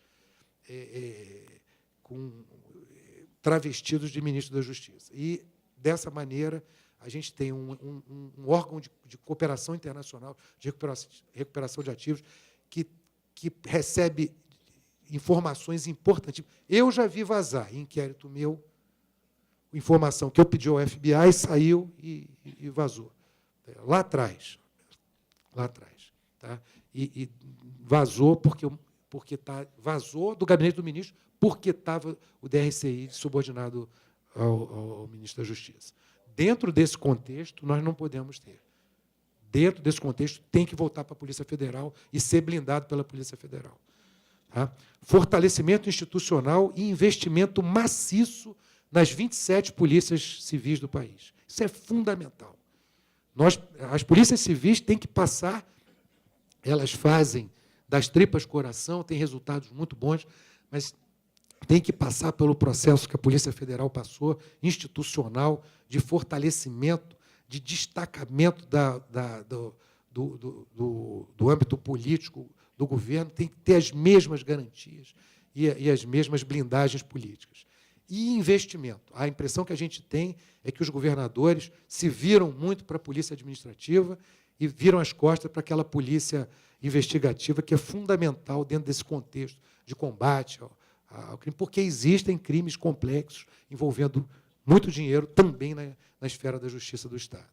travestidos de ministros da Justiça. E, dessa maneira, a gente tem um órgão de cooperação internacional, de recuperação de ativos, que recebe informações importantes. Eu já vi vazar, em inquérito meu, informação que eu pedi ao FBI, saiu e vazou. Lá atrás. Tá? E vazou vazou do gabinete do ministro porque estava o DRCI subordinado ao ministro da Justiça. Dentro desse contexto, nós não podemos ter. Dentro desse contexto, tem que voltar para a Polícia Federal e ser blindado pela Polícia Federal. Tá? Fortalecimento institucional e investimento maciço nas 27 polícias civis do país. Isso é fundamental. As polícias civis têm que passar, elas fazem das tripas coração, têm resultados muito bons, mas tem que passar pelo processo que a Polícia Federal passou, institucional, de fortalecimento, de destacamento do âmbito político do governo, tem que ter as mesmas garantias e as mesmas blindagens políticas. E investimento. A impressão que a gente tem é que os governadores se viram muito para a polícia administrativa e viram as costas para aquela polícia investigativa, que é fundamental dentro desse contexto de combate ao crime, porque existem crimes complexos envolvendo muito dinheiro também na esfera da justiça do Estado.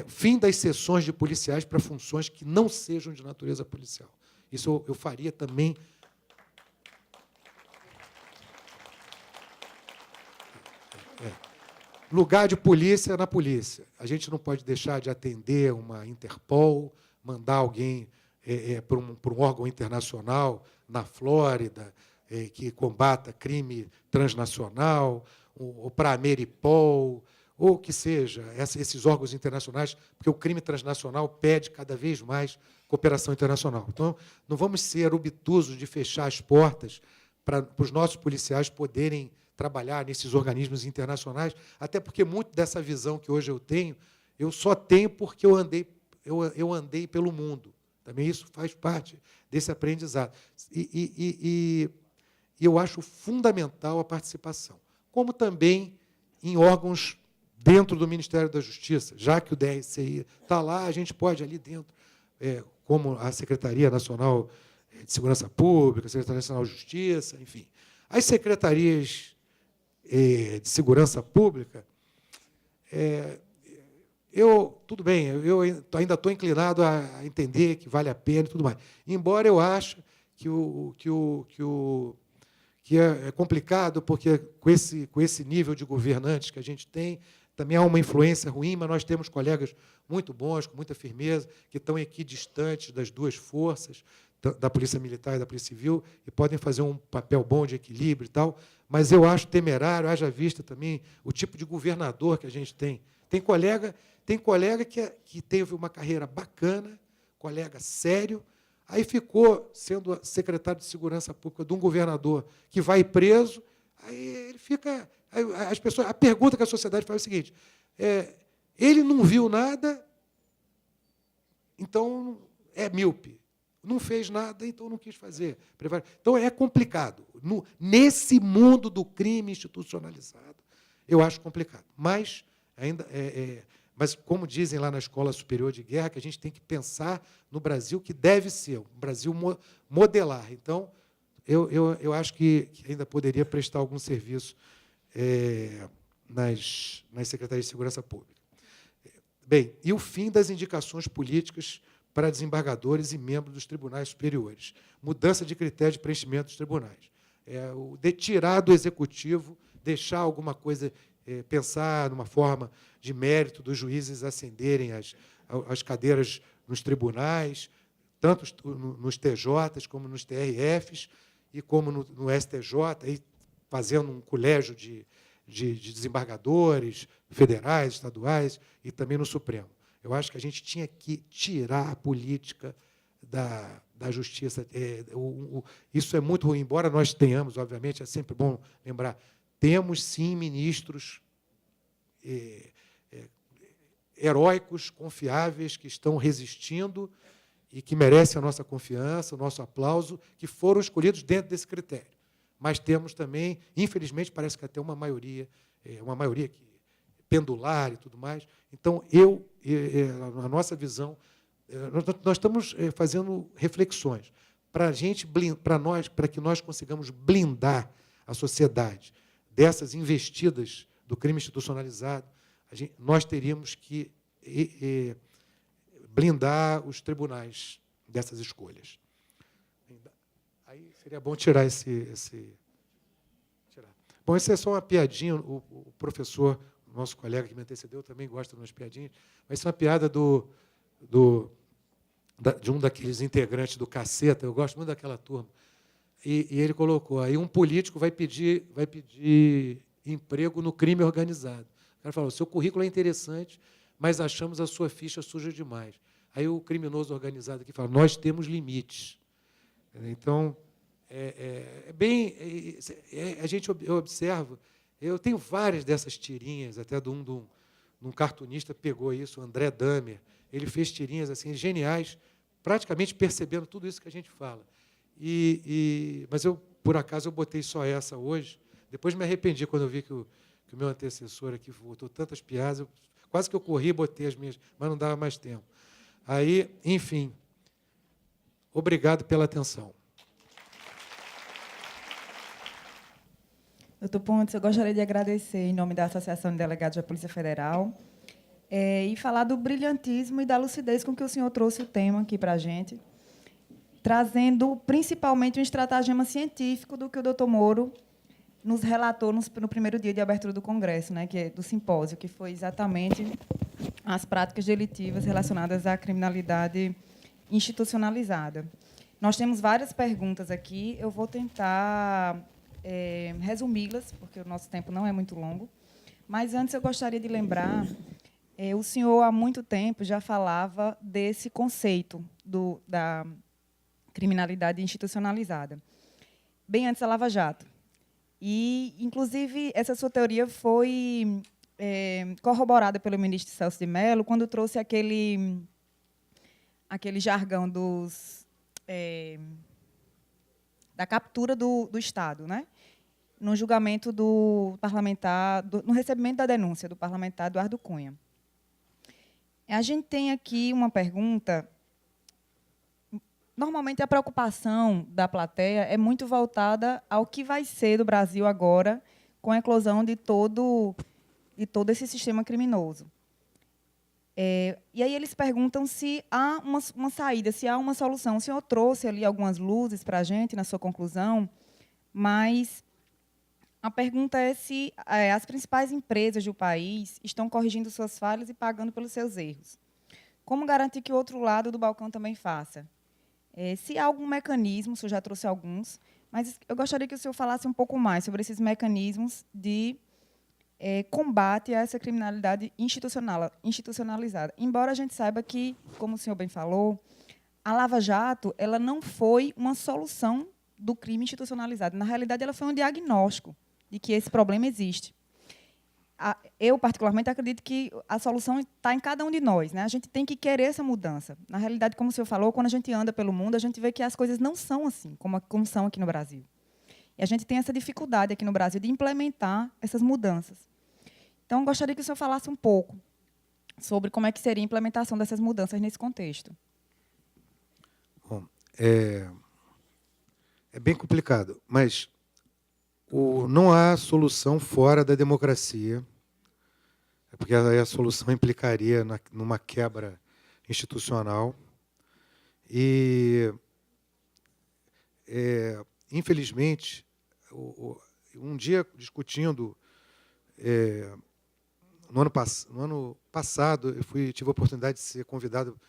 Fim das sessões de policiais para funções que não sejam de natureza policial. Isso eu faria também. Lugar de polícia na polícia. A gente não pode deixar de atender uma Interpol, mandar alguém para um órgão internacional na Flórida que combata crime transnacional, ou para a Meripol, ou que seja, esses órgãos internacionais, porque o crime transnacional pede cada vez mais cooperação internacional. Então, não vamos ser obtusos de fechar as portas para os nossos policiais poderem trabalhar nesses organismos internacionais, até porque muito dessa visão que hoje eu só tenho porque eu andei pelo mundo. Também isso faz parte desse aprendizado. E eu acho fundamental a participação, como também em órgãos dentro do Ministério da Justiça, já que o DRCI está lá, a gente pode ali dentro, como a Secretaria Nacional de Segurança Pública, a Secretaria Nacional de Justiça, enfim. As secretarias de segurança pública, tudo bem, eu ainda estou inclinado a entender que vale a pena e tudo mais. Embora eu ache que é complicado, porque com esse nível de governantes que a gente tem, também há uma influência ruim, mas nós temos colegas muito bons, com muita firmeza, que estão equidistantes das duas forças, da Polícia Militar e da Polícia Civil, e podem fazer um papel bom de equilíbrio e tal, mas eu acho temerário, haja vista também o tipo de governador que a gente tem. Tem colega que teve uma carreira bacana, colega sério, aí ficou sendo secretário de Segurança Pública de um governador que vai preso, aí ele fica... As pessoas, a pergunta que a sociedade faz é o seguinte, ele não viu nada, então é míope. Não fez nada, então não quis fazer. Então, é complicado. Nesse mundo do crime institucionalizado, eu acho complicado. Mas, mas, como dizem lá na Escola Superior de Guerra, que a gente tem que pensar no Brasil que deve ser, um Brasil modelar. Então, eu acho que ainda poderia prestar algum serviço nas Secretarias de Segurança Pública. Bem, e o fim das indicações políticas para desembargadores e membros dos tribunais superiores. Mudança de critério de preenchimento dos tribunais. De tirar do executivo, deixar alguma coisa, pensar numa forma de mérito dos juízes ascenderem as cadeiras nos tribunais, tanto nos TJs como nos TRFs, e como no STJ, aí fazendo um colégio de desembargadores federais, estaduais, e também no Supremo. Eu acho que a gente tinha que tirar a política da justiça. Isso é muito ruim, embora nós tenhamos, obviamente, é sempre bom lembrar, temos, sim, ministros heróicos, confiáveis, que estão resistindo e que merecem a nossa confiança, o nosso aplauso, que foram escolhidos dentro desse critério. Mas temos também, infelizmente, parece que até uma maioria que pendular e tudo mais. Então, a nossa visão, nós estamos fazendo reflexões para que nós consigamos blindar a sociedade dessas investidas do crime institucionalizado. Nós teríamos que blindar os tribunais dessas escolhas. Aí seria bom tirar tirar. Bom, isso é só uma piadinha. O professor, nosso colega que me antecedeu, também gosta de umas piadinhas, mas isso é uma piada de um daqueles integrantes do Caceta, eu gosto muito daquela turma, e ele colocou, aí um político vai pedir emprego no crime organizado. O cara falou, seu currículo é interessante, mas achamos a sua ficha suja demais. Aí o criminoso organizado aqui fala, nós temos limites. Então, a gente observa, eu tenho várias dessas tirinhas, até de um cartunista pegou isso, o André Damer, ele fez tirinhas assim, geniais, praticamente percebendo tudo isso que a gente fala. Mas, por acaso, eu botei só essa hoje, depois me arrependi quando eu vi que o meu antecessor aqui botou tantas piadas, quase que eu corri e botei as minhas, mas não dava mais tempo. Aí, enfim, obrigado pela atenção. Doutor Pontes, eu gostaria de agradecer, em nome da Associação de Delegados da Polícia Federal, e falar do brilhantismo e da lucidez com que o senhor trouxe o tema aqui para a gente, trazendo, principalmente, um estratagema científico do que o doutor Moro nos relatou no primeiro dia de abertura do Congresso, né, que é do simpósio, que foi exatamente as práticas delitivas relacionadas à criminalidade institucionalizada. Nós temos várias perguntas aqui, eu vou tentar resumi-las, porque o nosso tempo não é muito longo, mas antes eu gostaria de lembrar, o senhor há muito tempo já falava desse conceito da criminalidade institucionalizada, bem antes da Lava Jato. E, inclusive, essa sua teoria foi corroborada pelo ministro Celso de Mello quando trouxe aquele jargão da captura do Estado, né? No julgamento do parlamentar, no recebimento da denúncia do parlamentar Eduardo Cunha. A gente tem aqui uma pergunta. Normalmente, a preocupação da plateia é muito voltada ao que vai ser do Brasil agora com a eclosão de todo esse sistema criminoso. E aí eles perguntam se há uma saída, se há uma solução. O senhor trouxe ali algumas luzes para a gente na sua conclusão, mas a pergunta é se as principais empresas do país estão corrigindo suas falhas e pagando pelos seus erros. Como garantir que o outro lado do balcão também faça? Se há algum mecanismo, o senhor já trouxe alguns, mas eu gostaria que o senhor falasse um pouco mais sobre esses mecanismos de combate a essa criminalidade institucionalizada. Embora a gente saiba que, como o senhor bem falou, a Lava Jato ela não foi uma solução do crime institucionalizado. Na realidade, ela foi um diagnóstico de que esse problema existe. Eu, particularmente, acredito que a solução está em cada um de nós, né? A gente tem que querer essa mudança. Na realidade, como o senhor falou, quando a gente anda pelo mundo, a gente vê que as coisas não são assim, como são aqui no Brasil. E a gente tem essa dificuldade aqui no Brasil de implementar essas mudanças. Então, gostaria que o senhor falasse um pouco sobre como é que seria a implementação dessas mudanças nesse contexto. Bom, é bem complicado, mas não há solução fora da democracia, porque a solução implicaria numa quebra institucional. E, infelizmente, um dia discutindo, no ano passado, eu tive a oportunidade de ser convidado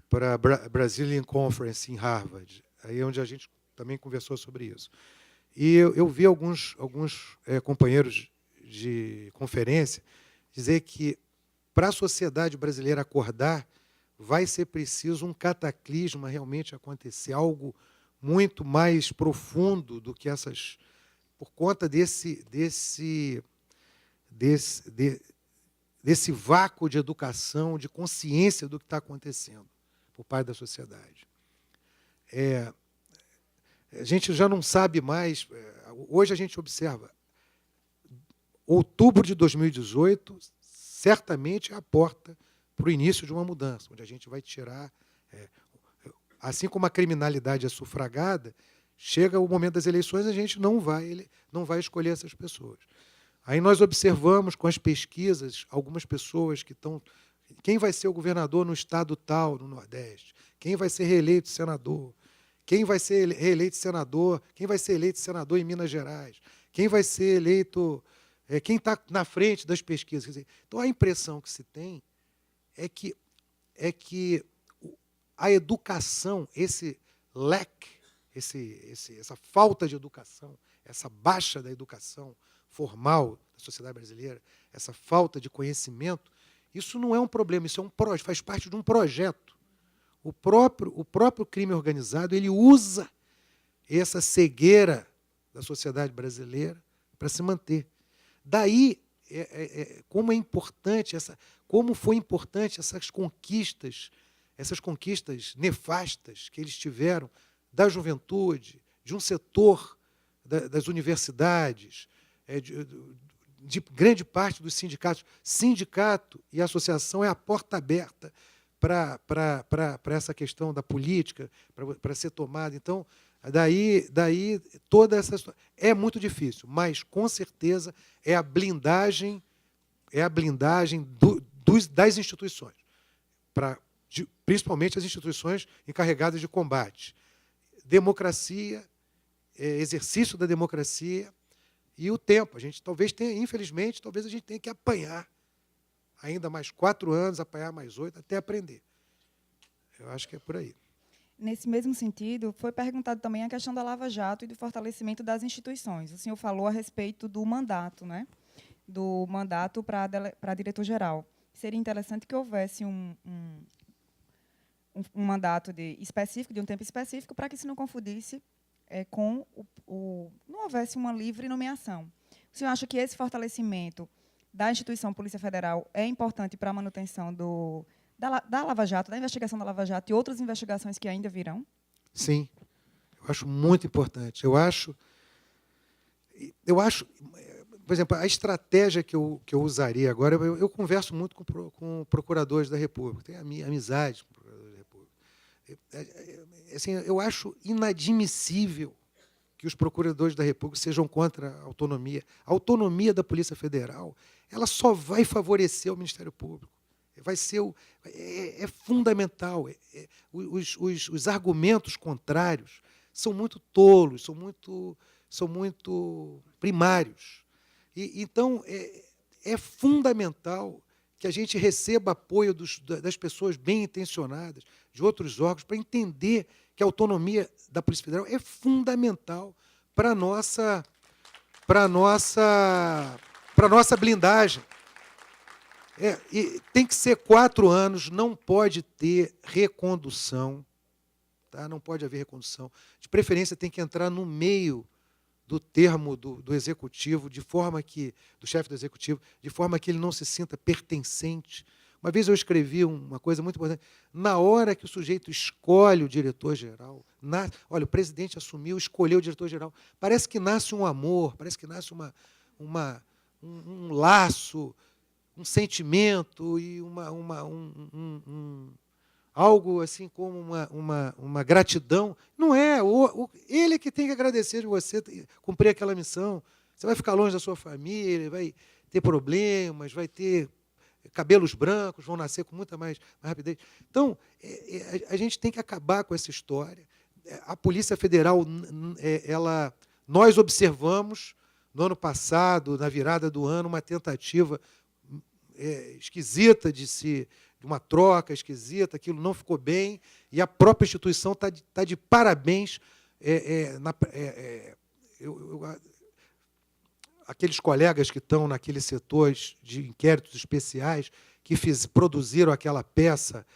para a Brazilian Conference em Harvard, aí é onde a gente também conversou sobre isso. E eu vi alguns companheiros de conferência dizer que, para a sociedade brasileira acordar, vai ser preciso um cataclisma realmente acontecer, algo muito mais profundo do que essas, por conta desse vácuo de educação, de consciência do que está acontecendo por parte da sociedade. A gente já não sabe mais. Hoje a gente observa, outubro de 2018, certamente é a porta para o início de uma mudança, onde a gente vai tirar... assim como a criminalidade é sufragada, chega o momento das eleições, a gente não vai escolher essas pessoas. Aí nós observamos com as pesquisas algumas pessoas que estão... Quem vai ser o governador no estado tal, no Nordeste? Quem vai ser reeleito senador? Quem vai ser reeleito senador? Quem vai ser eleito senador em Minas Gerais? Quem vai ser eleito... quem está na frente das pesquisas? Quer dizer, então, a impressão que se tem é que a educação, esse lack, essa falta de educação, essa baixa da educação formal da sociedade brasileira, essa falta de conhecimento, isso não é um problema, isso faz parte de um projeto. O próprio crime organizado ele usa essa cegueira da sociedade brasileira para se manter. Daí, como foi importante essas conquistas nefastas que eles tiveram da juventude, de um setor das universidades, de grande parte dos sindicatos. Sindicato e associação é a porta aberta para essa questão da política, para ser tomada. Então, daí toda essa história. É muito difícil, mas, com certeza, é a blindagem das instituições, principalmente as instituições encarregadas de combate. Democracia, exercício da democracia E o tempo, a gente talvez tenha, infelizmente, talvez a gente tenha que apanhar ainda mais 4 anos, apanhar mais 8, até aprender. Eu acho que é por aí. Nesse mesmo sentido, foi perguntado também a questão da Lava Jato e do fortalecimento das instituições. O senhor falou a respeito do mandato, né? Do mandato para diretor-geral. Seria interessante que houvesse um mandato específico, de um tempo específico, para que se não confundisse com não houvesse uma livre nomeação. O senhor acha que esse fortalecimento da instituição Polícia Federal é importante para a manutenção da Lava Jato, da investigação da Lava Jato e outras investigações que ainda virão? Sim, eu acho muito importante. Eu acho, por exemplo, a estratégia que eu usaria agora, eu converso muito com procuradores da República, tenho amizade com procuradores da República. Assim, eu acho inadmissível que os procuradores da República sejam contra a autonomia. A autonomia da Polícia Federal, ela só vai favorecer o Ministério Público. Vai ser é fundamental. Os argumentos contrários são muito tolos, são muito primários. Então, é fundamental que a gente receba apoio das pessoas bem intencionadas, de outros órgãos, para entender que a autonomia da Polícia Federal é fundamental para a nossa blindagem. E tem que ser 4 anos, não pode ter recondução, tá? Não pode haver recondução. De preferência, tem que entrar no meio do termo do executivo, do chefe do executivo, de forma que ele não se sinta pertencente. Uma vez eu escrevi uma coisa muito importante. Na hora que o sujeito escolhe o diretor-geral, olha, o presidente assumiu, escolheu o diretor-geral, parece que nasce um amor, parece que nasce um laço, um sentimento e algo assim como uma gratidão. Não é. Ele que tem que agradecer de você cumprir aquela missão. Você vai ficar longe da sua família, vai ter problemas, vai ter cabelos brancos, vão nascer com muita mais rapidez. Então, a gente tem que acabar com essa história. A Polícia Federal, nós observamos, no ano passado, na virada do ano, uma tentativa esquisita de uma troca esquisita, aquilo não ficou bem, e a própria instituição está de parabéns. Aqueles colegas que estão naqueles setores de inquéritos especiais, que produziram aquela peça,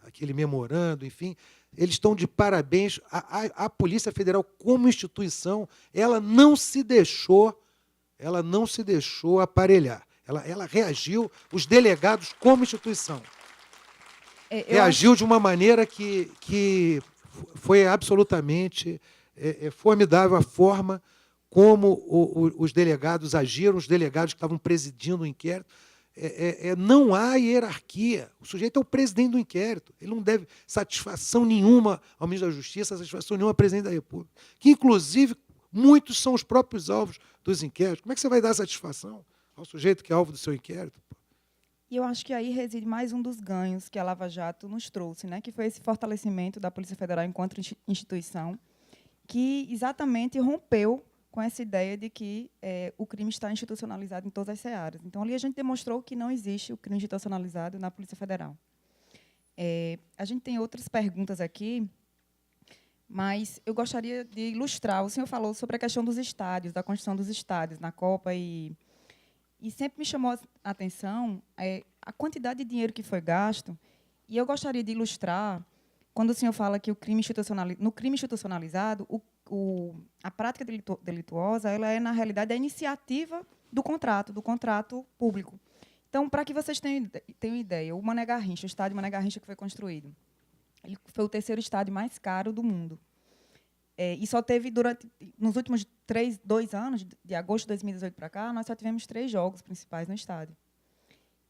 aquele memorando, enfim, eles estão de parabéns. A Polícia Federal, como instituição, ela não se deixou aparelhar. Ela reagiu, os delegados, como instituição, reagiu de uma maneira que foi absolutamente formidável a forma como os delegados agiram, os delegados que estavam presidindo o inquérito. Não há hierarquia. O sujeito é o presidente do inquérito. Ele não deve satisfação nenhuma ao ministro da Justiça, satisfação nenhuma ao presidente da República, que, inclusive, muitos são os próprios alvos dos inquéritos. Como é que você vai dar satisfação ao sujeito que é alvo do seu inquérito? E eu acho que aí reside mais um dos ganhos que a Lava Jato nos trouxe, né? Que foi esse fortalecimento da Polícia Federal enquanto instituição, que exatamente rompeu com essa ideia de que o crime está institucionalizado em todas as searas. Então, ali a gente demonstrou que não existe o crime institucionalizado na Polícia Federal. A gente tem outras perguntas aqui, mas eu gostaria de ilustrar. O senhor falou sobre a questão dos estádios, da construção dos estádios na Copa, e sempre me chamou a atenção a quantidade de dinheiro que foi gasto, e eu gostaria de ilustrar, quando o senhor fala que no crime institucionalizado, a prática delituosa, ela é, na realidade, a iniciativa do contrato público. Então, para que vocês tenham ideia, o Mané Garrincha, o estádio Mané Garrincha que foi construído, ele foi o 3º estádio mais caro do mundo. E só teve, nos últimos 2 anos, de agosto de 2018 para cá, nós só tivemos 3 jogos principais no estádio.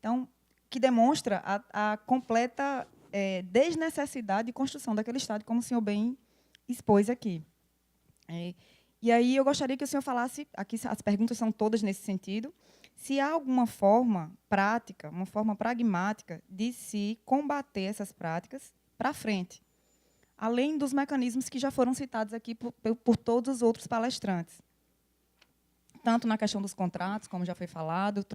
Então, que demonstra a completa desnecessidade de construção daquele estádio, como o senhor bem expôs aqui. E aí eu gostaria que o senhor falasse, aqui as perguntas são todas nesse sentido, se há alguma forma prática, uma forma pragmática de se combater essas práticas para frente, além dos mecanismos que já foram citados aqui por todos os outros palestrantes. tanto na questão dos contratos, como já foi falado,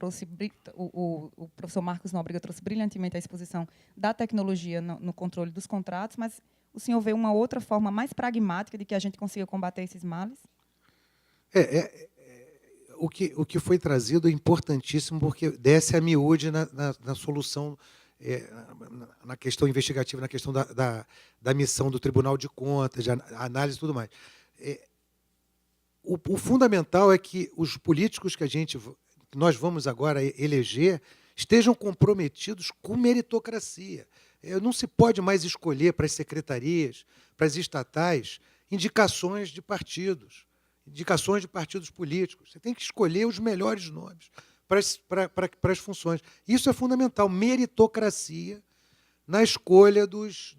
o professor Marcos Nóbrega trouxe brilhantemente a exposição da tecnologia no controle dos contratos, mas o senhor vê uma outra forma mais pragmática de que a gente consiga combater esses males? O que foi trazido é importantíssimo, porque desce a miúde na solução, na questão investigativa, na questão da missão do Tribunal de Contas, de análise e tudo mais. O fundamental é que os políticos que nós vamos agora eleger estejam comprometidos com meritocracia. Não se pode mais escolher para as secretarias, para as estatais, indicações de partidos políticos. Você tem que escolher os melhores nomes para as funções. Isso é fundamental, meritocracia na escolha dos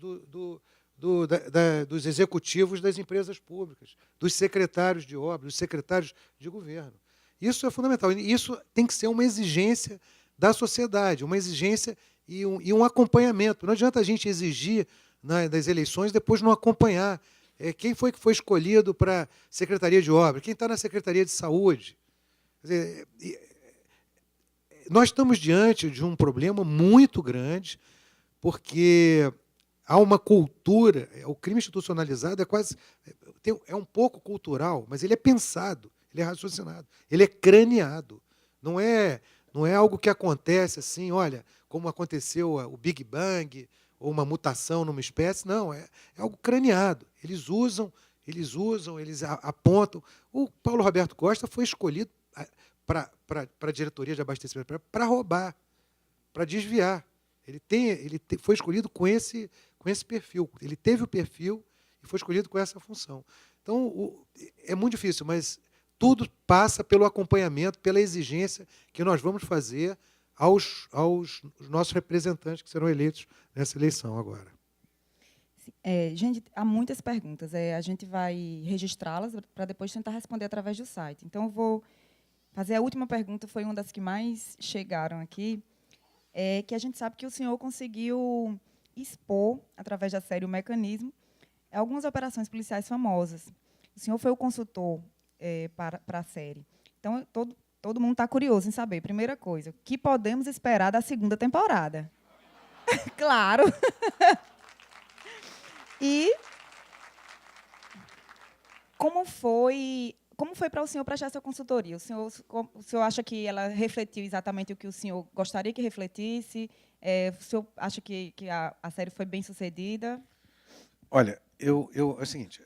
executivos das empresas públicas, dos secretários de obra, dos secretários de governo. Isso é fundamental. Isso tem que ser uma exigência da sociedade, uma exigência e um acompanhamento. Não adianta a gente exigir das eleições e depois não acompanhar. Quem foi que foi escolhido para a Secretaria de Obra? Quem está na Secretaria de Saúde? Quer dizer, nós estamos diante de um problema muito grande, porque há uma cultura, o crime institucionalizado é um pouco cultural, mas ele é pensado, ele é raciocinado, ele é craneado. Não é algo que acontece assim, olha, como aconteceu o Big Bang, ou uma mutação numa espécie, não, é algo craneado. Eles usam, eles apontam. O Paulo Roberto Costa foi escolhido para a diretoria de abastecimento para roubar, para desviar. Ele foi escolhido com esse perfil. Ele teve o perfil e foi escolhido com essa função. Então, é muito difícil, mas tudo passa pelo acompanhamento, pela exigência que nós vamos fazer aos nossos representantes que serão eleitos nessa eleição agora. Gente, há muitas perguntas. A gente vai registrá-las para depois tentar responder através do site. Então, eu vou fazer a última pergunta, foi uma das que mais chegaram aqui, que a gente sabe que o senhor conseguiu expor, através da série O Mecanismo, algumas operações policiais famosas. O senhor foi o consultor para a série. Então, todo mundo está curioso em saber, primeira coisa, o que podemos esperar da segunda temporada? Claro. E como foi para o senhor prestar essa consultoria? O senhor acha que ela refletiu exatamente o que o senhor gostaria que refletisse? O senhor acha que a série foi bem sucedida? Olha, é o seguinte,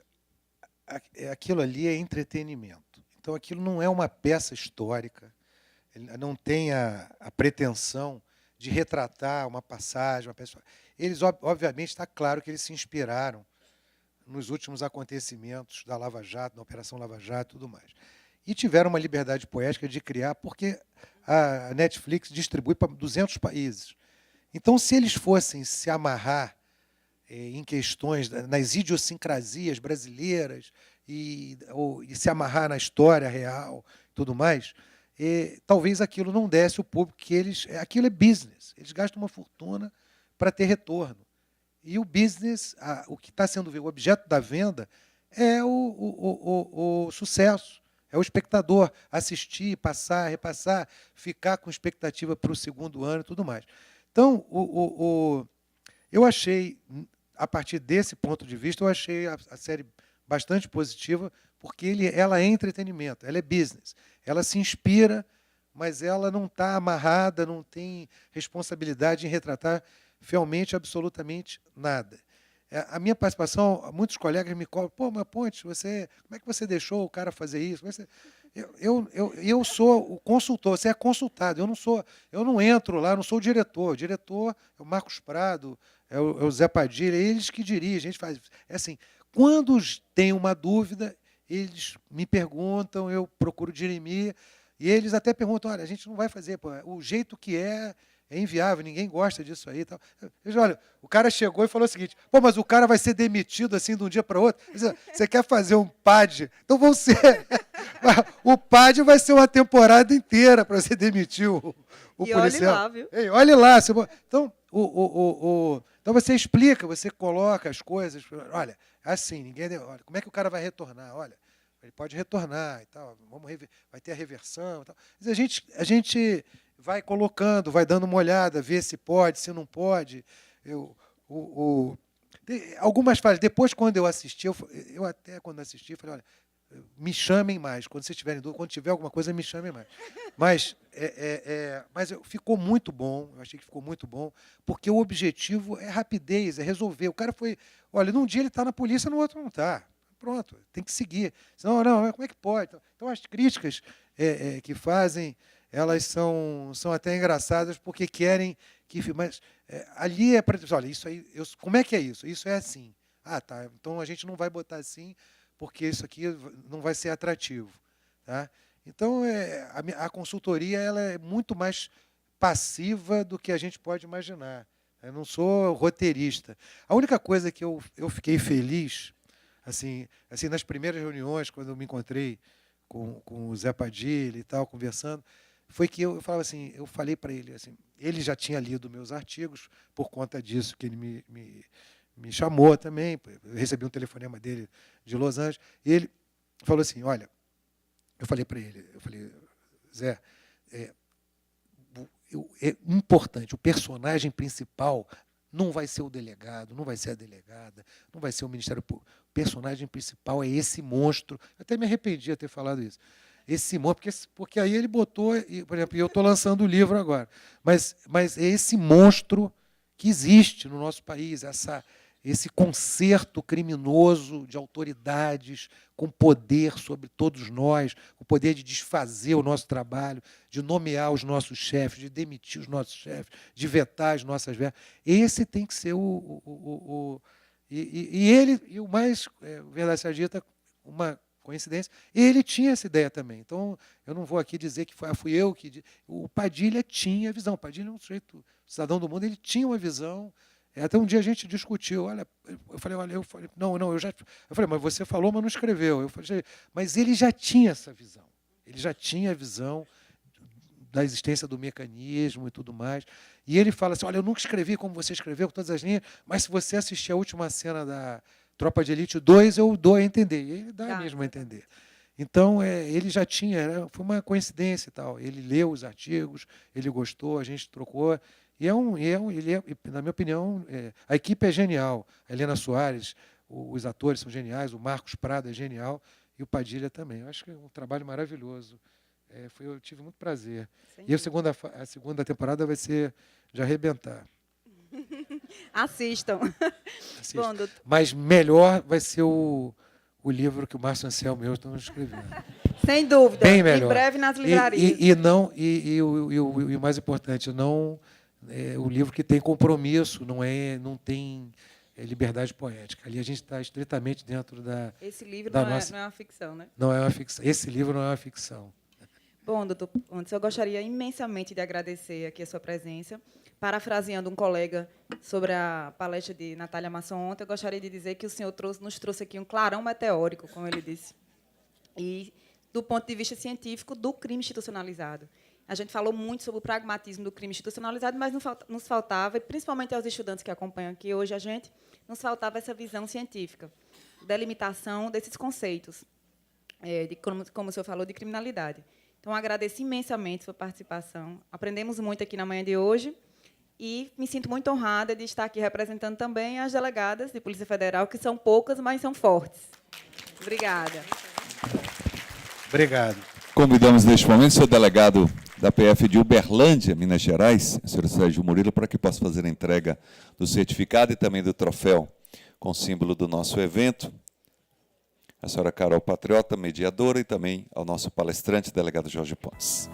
aquilo ali é entretenimento. Então, aquilo não é uma peça histórica, não tem a pretensão de retratar uma passagem, uma peça. Eles, obviamente, está claro que eles se inspiraram nos últimos acontecimentos da Lava Jato, da Operação Lava Jato e tudo mais. E tiveram uma liberdade poética de criar, porque a Netflix distribui para 200 países. Então, se eles fossem se amarrar em questões, nas idiosincrasias brasileiras, e se amarrar na história real e tudo mais, talvez aquilo não desse o público que aquilo é business. Eles gastam uma fortuna para ter retorno. E o business, o que está sendo o objeto da venda, é o sucesso, é o espectador assistir, passar, repassar, ficar com expectativa para o segundo ano e tudo mais. Então, eu achei, a partir desse ponto de vista, eu achei a série bastante positiva, porque ela é entretenimento, ela é business. Ela se inspira, mas ela não está amarrada, não tem responsabilidade em retratar fielmente absolutamente nada. A minha participação, muitos colegas me cobram, pô, mas Pontes, como é que você deixou o cara fazer isso? Eu sou o consultor, você é consultado, eu não entro lá, não sou o diretor é o Marcos Prado, é o Zé Padilha, é eles que dirigem, a gente faz. É assim, quando tem uma dúvida, eles me perguntam, eu procuro dirimir, e eles até perguntam, olha, a gente não vai fazer, pô, o jeito que é inviável, ninguém gosta disso aí. Tal. Olha, o cara chegou e falou o seguinte, pô, mas o cara vai ser demitido assim de um dia para o outro? Você quer fazer um PAD? Então vão ser. O PAD vai ser uma temporada inteira para você demitir o policial. Olhe lá, viu? Ei, olhe lá. Então, então você explica, você coloca as coisas. Olha, assim, olha, como é que o cara vai retornar? Olha, ele pode retornar e tal, vai ter a reversão e tal. Mas a gente vai colocando, vai dando uma olhada, vê se pode, se não pode. Algumas fases, depois quando eu assisti, eu até quando assisti, falei, olha, me chamem mais, quando vocês tiverem dúvida, quando tiver alguma coisa, me chamem mais. Mas ficou muito bom, eu achei que ficou muito bom, porque o objetivo é rapidez, é resolver. O cara foi, olha, num dia ele está na polícia, no outro não está. Pronto, tem que seguir. Senão, não, como é que pode? Então, as críticas que fazem, elas são até engraçadas, porque querem que... Mas ali é para... Olha, isso aí, como é que é isso? Isso é assim. Ah, tá, então a gente não vai botar assim, porque isso aqui não vai ser atrativo. Tá? Então, a consultoria ela é muito mais passiva do que a gente pode imaginar. Eu não sou roteirista. A única coisa que eu fiquei feliz, assim, nas primeiras reuniões, quando eu me encontrei com o Zé Padilha e tal, conversando, foi que eu falava assim, eu falei para ele, assim, ele já tinha lido meus artigos, por conta disso que ele me chamou também, eu recebi um telefonema dele de Los Angeles, e ele falou assim, olha, eu falei para ele, Zé, é importante, o personagem principal não vai ser o delegado, não vai ser a delegada, não vai ser o Ministério Público. O personagem principal é esse monstro. Eu até me arrependi de ter falado isso. Esse monstro, porque aí ele botou, por exemplo, eu estou lançando o livro agora, mas é esse monstro que existe no nosso país, esse concerto criminoso de autoridades com poder sobre todos nós, o poder de desfazer o nosso trabalho, de nomear os nossos chefes, de demitir os nossos chefes, de vetar as nossas verbas. Esse tem que ser e o mais, verdade seja dita, uma coincidência, ele tinha essa ideia também. Então, eu não vou aqui dizer que fui eu que... O Padilha tinha visão. O Padilha é um sujeito, cidadão do mundo, ele tinha uma visão. Até um dia a gente discutiu, eu falei, não, eu falei, mas você falou, mas não escreveu. Eu falei, mas ele já tinha essa visão. Ele já tinha a visão da existência do mecanismo e tudo mais. E ele fala assim, olha, eu nunca escrevi como você escreveu, com todas as linhas, mas se você assistir a última cena da Tropa de Elite 2, eu dou a entender. E ele dá mesmo a entender. Então, ele já tinha, foi uma coincidência e tal. Ele leu os artigos, ele gostou, a gente trocou. Na minha opinião, a equipe é genial. A Helena Soares, os atores são geniais, o Marcos Prado é genial e o Padilha também. Eu acho que é um trabalho maravilhoso. Eu tive muito prazer. E a segunda temporada vai ser de arrebentar. Assistam. Bom, mas melhor vai ser o livro que o Márcio Anselmo e eu estamos escrevendo. Sem dúvida. Bem melhor. Em breve nas livrarias. E o mais importante, não... o livro que tem compromisso, não tem liberdade poética. Ali a gente está estritamente dentro da... Esse livro da não nossa... é uma ficção, né? Não é uma ficção. Esse livro não é uma ficção. Bom, doutor Pontes, eu gostaria imensamente de agradecer aqui a sua presença. Parafraseando um colega sobre a palestra de Natália Masson ontem, eu gostaria de dizer que o senhor nos trouxe aqui um clarão meteórico, como ele disse, e do ponto de vista científico do crime institucionalizado. A gente falou muito sobre o pragmatismo do crime institucionalizado, mas nos faltava, e principalmente aos estudantes que acompanham aqui hoje a gente, nos faltava essa visão científica, delimitação desses conceitos, como o senhor falou, de criminalidade. Então, agradeço imensamente a sua participação. Aprendemos muito aqui na manhã de hoje e me sinto muito honrada de estar aqui representando também as delegadas de Polícia Federal, que são poucas, mas são fortes. Obrigada. Obrigado. Convidamos neste momento o senhor delegado da PF de Uberlândia, Minas Gerais, o senhor Sérgio Murilo, para que possa fazer a entrega do certificado e também do troféu com o símbolo do nosso evento. A senhora Carol Patriota, mediadora, e também ao nosso palestrante, delegado Jorge Pontes.